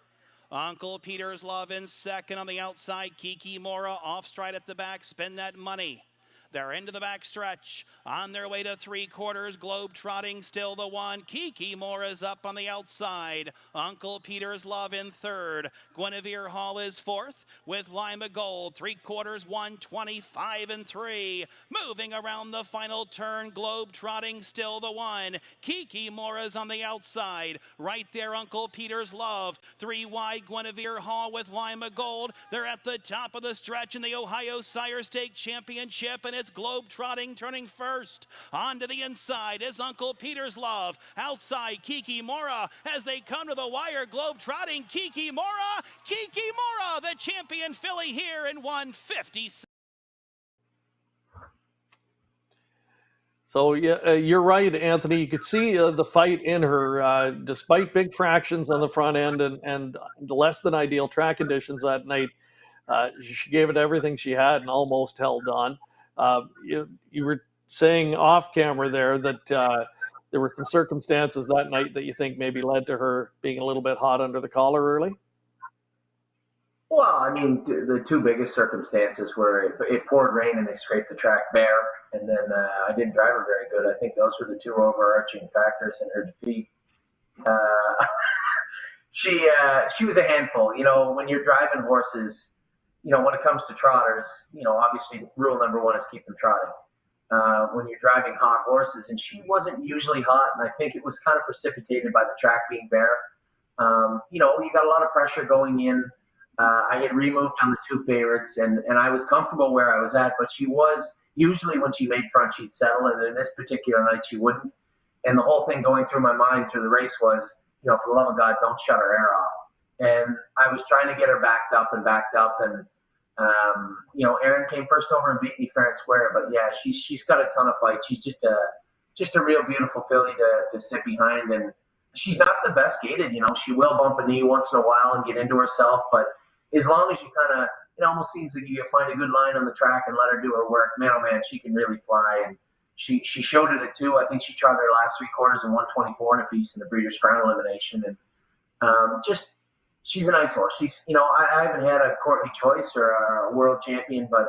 Uncle Peter's Love in second on the outside. Kiki Mora off stride at the back. Spin That Money. They're into the back stretch. On their way to three quarters, Globetrotting still the one. Kiki Mora's up on the outside. Uncle Peter's Love in third. Guinevere Hall is fourth with Lima Gold. Three quarters, 1:25-3. Moving around the final turn, Globetrotting still the one. Kiki Mora's on the outside. Right there, Uncle Peter's Love. Three wide, Guinevere Hall with Lima Gold. They're at the top of the stretch in the Ohio Sire Stake Championship, and it's Globetrotting turning first. Onto the inside is Uncle Peter's Love. Outside, Kiki Mora. As they come to the wire, Globetrotting, Kiki Mora. Kiki Mora, the champion filly here in 1:50. So yeah, you're right, Anthony. You could see the fight in her, despite big fractions on the front end and less than ideal track conditions that night. She gave it everything she had and almost held on. You were saying off camera there that there were some circumstances that night that you think maybe led to her being a little bit hot under the collar early. Well, I mean, the two biggest circumstances were it poured rain and they scraped the track bare, and then I didn't drive her very good. I think those were the two overarching factors in her defeat. Uh, she was a handful. You know, when you're driving horses, you know, when it comes to trotters, you know, obviously rule number one is keep them trotting. When you're driving hot horses, and she wasn't usually hot, and I think it was kind of precipitated by the track being bare. You know, you got a lot of pressure going in. I had removed on the two favorites, and I was comfortable where I was at, but she was, usually when she made front, she'd settle, and in this particular night, she wouldn't. And the whole thing going through my mind through the race was, you know, for the love of God, don't shut her air off. And I was trying to get her backed up, and you know, Erin came first over and beat me fair and square. But yeah, she's got a ton of fight. She's just a real beautiful filly to sit behind, and she's not the best gated. You know, she will bump a knee once in a while and get into herself, but as long as you kind of, it almost seems like you find a good line on the track and let her do her work, man, oh man, she can really fly. And she showed it at two. I think she tried her last three quarters in 1:24 and a piece in the Breeders' Crown elimination. And just, she's a nice horse. She's, you know, I haven't had a Courtney Choice or a world champion, but,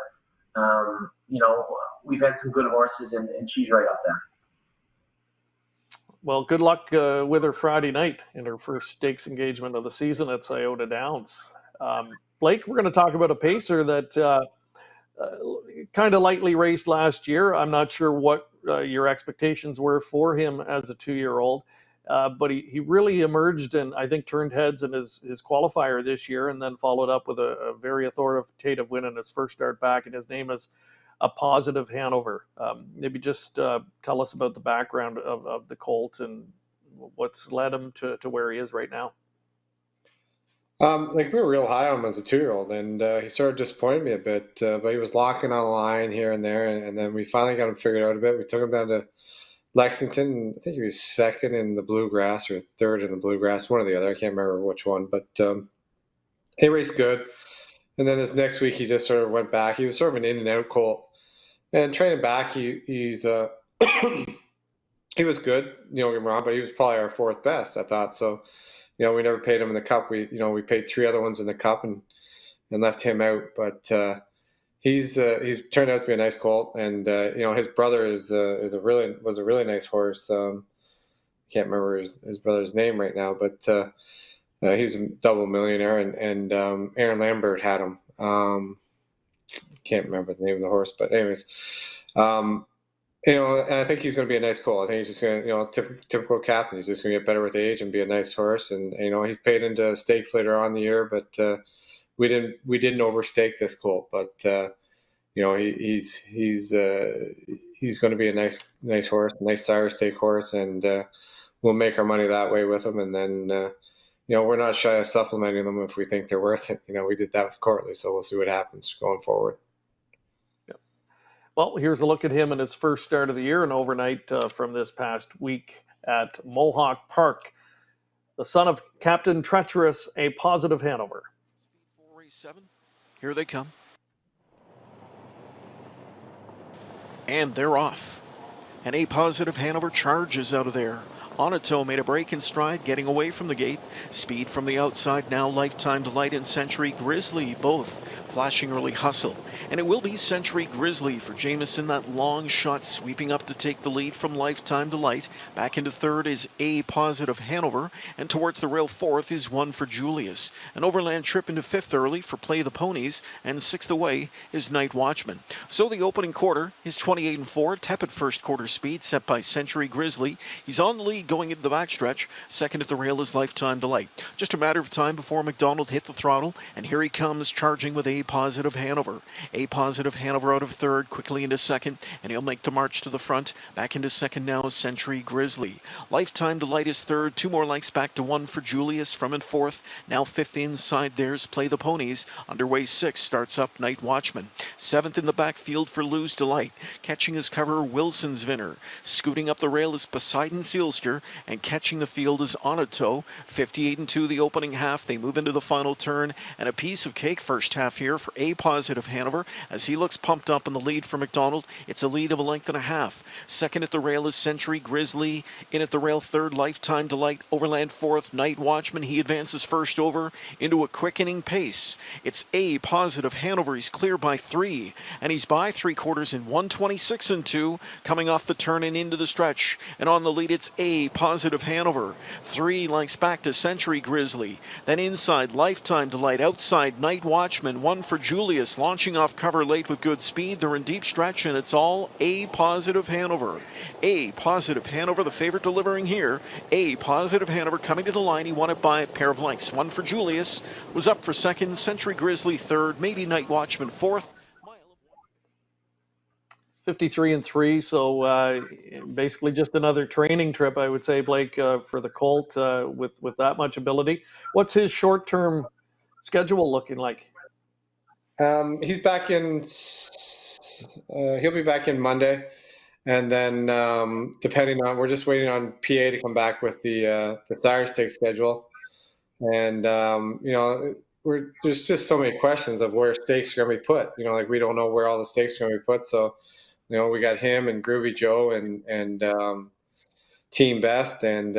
you know, we've had some good horses, and she's right up there. Well, good luck with her Friday night in her first stakes engagement of the season at Scioto Downs. Blake, we're going to talk about a pacer that kind of lightly raced last year. I'm not sure what your expectations were for him as a 2-year-old, but he really emerged and I think turned heads in his qualifier this year, and then followed up with a very authoritative win in his first start back, and his name is A Positive Hanover. Maybe just tell us about the background of the colt and what's led him to where he is right now. Like we were real high on him as a 2-year-old, and he sort of disappointed me a bit. But he was locking on a line here and there, and then we finally got him figured out a bit. We took him down to Lexington, and I think he was second in the Bluegrass or third in the Bluegrass, one or the other. I can't remember which one, but he raced good. And then this next week, he just sort of went back. He was sort of an in and out colt, and training back, he's he was good. You don't get me wrong, but he was probably our fourth best, I thought. So, you know, we never paid him in the Cup. We paid three other ones in the Cup and left him out. But he's turned out to be a nice colt, and you know, his brother was a really nice horse. Can't remember his brother's name right now, but he's a double millionaire, and Aaron Lambert had him. can't remember the name of the horse, but anyways, and I think he's going to be a nice colt. I think he's just going to, typical captain. He's just going to get better with age and be a nice horse. And he's paid into stakes later on in the year, but we didn't overstake this colt. But he's going to be a nice horse, nice sire stake horse, and we'll make our money that way with him. And then we're not shy of supplementing them if we think they're worth it. We did that with Courtly, so we'll see what happens going forward. Well, here's a look at him in his first start of the year, and overnight from this past week at Mohawk Park. The son of Captain Treacherous, A Positive Hanover. 487. Here they come. And they're off. And A Positive Hanover charges out of there. Onato made a break in stride, getting away from the gate. Speed from the outside now. Lifetime Delight and Century Grizzly, both flashing early hustle. And it will be Century Grizzly for Jameson, that long shot sweeping up to take the lead from Lifetime Delight. Back into third is A Positive Hanover, and towards the rail fourth is One for Julius. An overland trip into fifth early for Play the Ponies, and sixth away is Night Watchman. So the opening quarter is 28-4, tepid first quarter speed set by Century Grizzly. He's on the lead going into the backstretch. Second at the rail is Lifetime Delight. Just a matter of time before McDonald hit the throttle, and here he comes charging with A Positive Hanover. A Positive Hanover out of third, quickly into second, and he'll make the march to the front. Back into second now is Century Grizzly. Lifetime Delight is third, 2 more lengths back to One for Julius from in fourth. Now fifth inside there's Play the Ponies. Underway sixth starts up Night Watchman. Seventh in the backfield for Lose Delight. Catching his cover, Wilson's Vinner. Scooting up the rail is Poseidon Sealster, and catching the field is Onato. 58-2 the opening half. They move into the final turn, and a piece of cake first half here for A Positive Hanover as he looks pumped up in the lead for McDonald. It's a lead of a length and a half. Second at the rail is Century Grizzly. In at the rail third, Lifetime Delight. Overland fourth, Night Watchman. He advances first over into a quickening pace. It's A Positive Hanover. He's clear by 3, and he's by 3/4 in 1:26-2, coming off the turn and into the stretch. And on the lead, it's A Positive Hanover. 3 lengths back to Century Grizzly. Then inside, Lifetime Delight. Outside, Night Watchman. One for Julius, launching off cover late with good speed. They're in deep stretch, and it's all A Positive Hanover. A Positive Hanover, the favorite delivering here. A Positive Hanover coming to the line. He won it by a pair of lengths. One for Julius was up for second. Century Grizzly third. Maybe Night Watchman fourth. 53-3, so basically just another training trip, I would say, Blake, for the colt with that much ability. What's his short-term schedule looking like? He's back in. He'll be back in Monday, and then depending on, we're just waiting on PA to come back with the sire stake schedule, and there's just so many questions of where stakes are going to be put. Like we don't know where all the stakes are going to be put, so. We got him and Groovy Joe and Team Best, and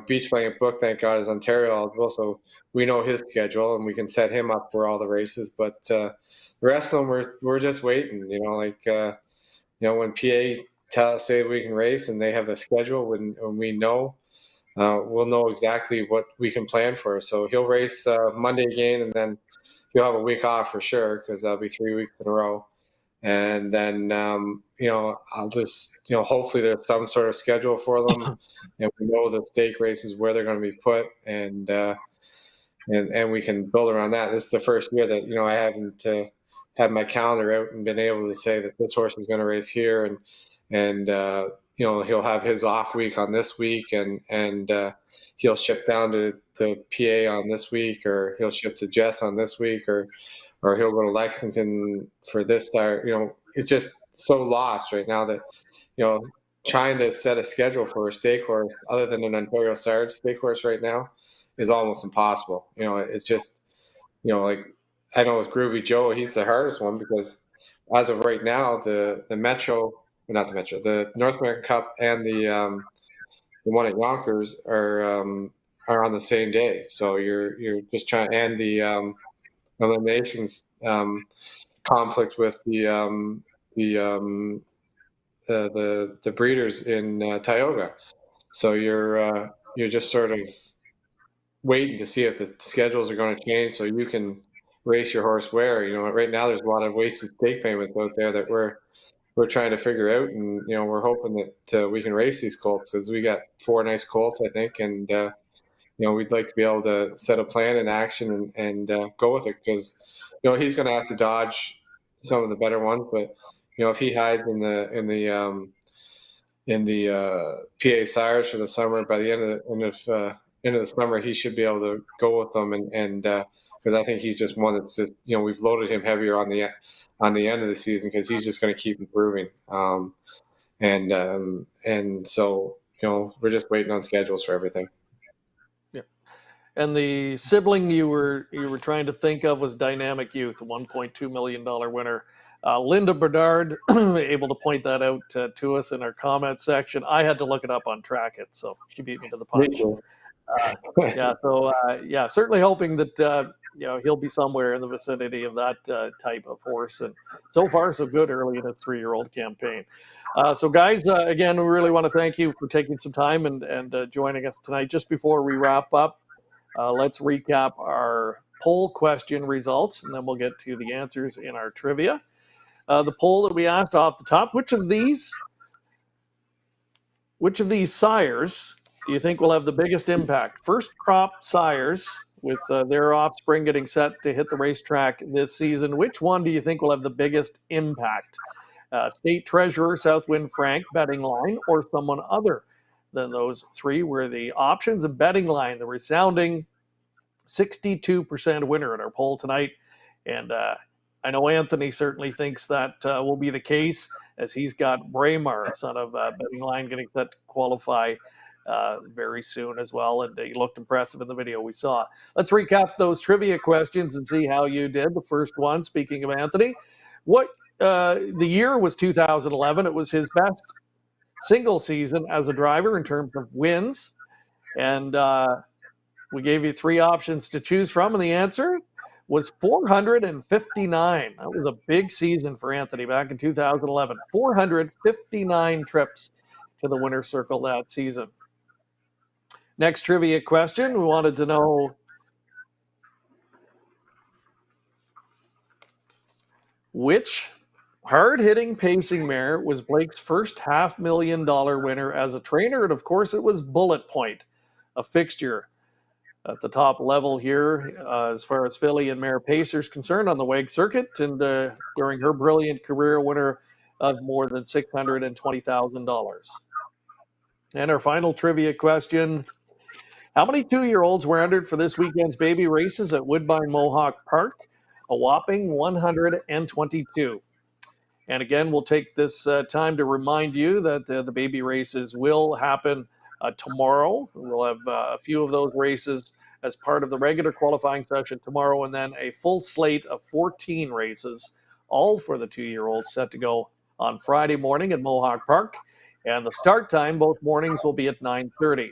Beach Blanket Book, thank God, is Ontario eligible, so we know his schedule and we can set him up for all the races. But the rest of them, we're just waiting. When PA say we can race and they have the schedule, when we know, we'll know exactly what we can plan for. So he'll race Monday again, and then he'll have a week off for sure because that'll be 3 weeks in a row. And then, I'll just, hopefully there's some sort of schedule for them, and we know the stake races where they're going to be put, and we can build around that. This is the first year that, I haven't had my calendar out and been able to say that this horse is going to race here, and he'll have his off week on this week, and he'll ship down to the PA on this week, or he'll ship to Jess on this week, or he'll go to Lexington for this start. It's just so lost right now that, trying to set a schedule for a stake horse other than an Ontario Sarge stake horse right now is almost impossible. It's just, like, I know with Groovy Joe, he's the hardest one because as of right now, the North American Cup and the one at Yonkers are on the same day. So you're just trying, and the eliminations conflict with the breeders in Tioga. So you're just sort of waiting to see if the schedules are going to change, so you can race your horse where. Right now there's a lot of wasted stake payments out there that we're trying to figure out, and we're hoping that we can race these colts, because we got 4 nice colts, I think, and we'd like to be able to set a plan in action and go with it, because he's going to have to dodge some of the better ones, but if he hides in the PA sires for the summer, by the end of the summer, he should be able to go with them, and because I think he's just one that's just we've loaded him heavier on the end of the season, because he's just going to keep improving, and so we're just waiting on schedules for everything. Yeah. And the sibling you were trying to think of was Dynamic Youth, a $1.2 million winner. Linda Bedard able to point that out to us in our comment section. I had to look it up on Track It, so she beat me to the punch. Yeah, certainly hoping that he'll be somewhere in the vicinity of that type of horse. And so far, so good early in his 3-year-old campaign. So guys, again, we really want to thank you for taking some time and joining us tonight. Just before we wrap up, let's recap our poll question results, and then we'll get to the answers in our trivia. The poll that we asked off the top: which of these sires do you think will have the biggest impact? First crop sires with their offspring getting set to hit the racetrack this season, which one do you think will have the biggest impact? State Treasurer, Southwind Frank, betting line, or someone other than those 3 were the options. A betting line, the resounding 62% winner in our poll tonight. And I know Anthony certainly thinks that will be the case, as he's got Braemar, son of betting line, getting set to qualify very soon as well. And he looked impressive in the video we saw. Let's recap those trivia questions and see how you did. The first one, speaking of Anthony, the year was 2011. It was his best single season as a driver in terms of wins. And we gave you 3 options to choose from, and the answer was 459. That was a big season for Anthony back in 2011. 459 trips to the winner's circle that season. Next trivia question, we wanted to know which hard-hitting pacing mare was Blake's first $500,000 winner as a trainer, and of course it was Bullet Point, a fixture at the top level here as far as filly and mare pacers concerned on the WEG circuit, and during her brilliant career, winner of more than $620,000. And our final trivia question: how many 2-year-olds were entered for this weekend's baby races at Woodbine Mohawk Park? A whopping 122. And again, we'll take this time to remind you that the baby races will happen tomorrow. We'll have a few of those races as part of the regular qualifying session tomorrow, and then a full slate of 14 races, all for the 2-year-olds, set to go on Friday morning at Mohawk Park. And the start time, both mornings, will be at 9:30.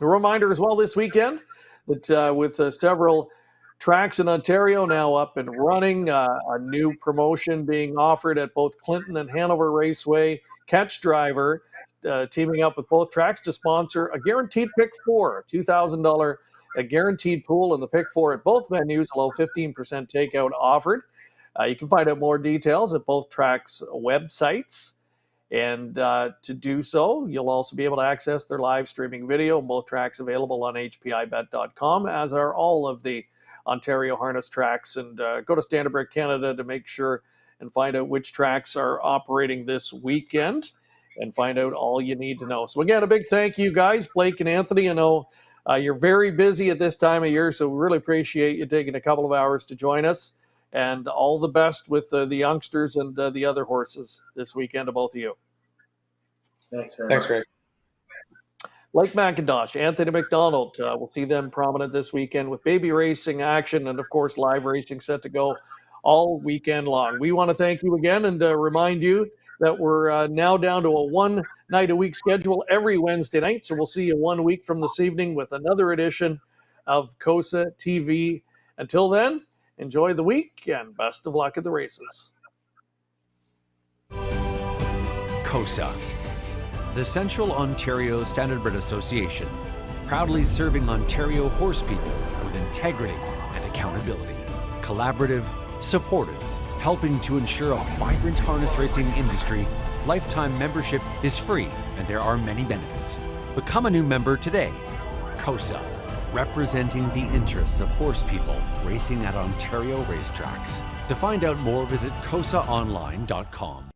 A reminder as well this weekend that with several tracks in Ontario now up and running, a new promotion being offered at both Clinton and Hanover Raceway. Catch Driver teaming up with both tracks to sponsor a guaranteed pick 4, a $2,000 guaranteed pool in the pick 4 at both venues, allow 15% takeout offered. You can find out more details at both tracks' websites. And to do so, you'll also be able to access their live streaming video. Both tracks available on hpibet.com, as are all of the Ontario harness tracks. And go to Standard Brick Canada to make sure and find out which tracks are operating this weekend and find out all you need to know. So again, a big thank you, guys, Blake and Anthony. I know you're very busy at this time of year, so we really appreciate you taking a couple of hours to join us. And all the best with the youngsters and the other horses this weekend to both of you. Thanks very much. Greg. Like McIntosh, Anthony McDonald, we'll see them prominent this weekend with baby racing action and, of course, live racing set to go all weekend long. We want to thank you again and remind you that we're now down to a 1-night-a-week schedule every Wednesday night. So we'll see you 1 week from this evening with another edition of COSA-TV. Until then, enjoy the week and best of luck at the races. COSA, the Central Ontario Standardbred Association, proudly serving Ontario horse people with integrity and accountability. Collaborative, supportive, helping to ensure a vibrant harness racing industry, lifetime membership is free and there are many benefits. Become a new member today. COSA, representing the interests of horse people racing at Ontario racetracks. To find out more, visit COSAonline.com.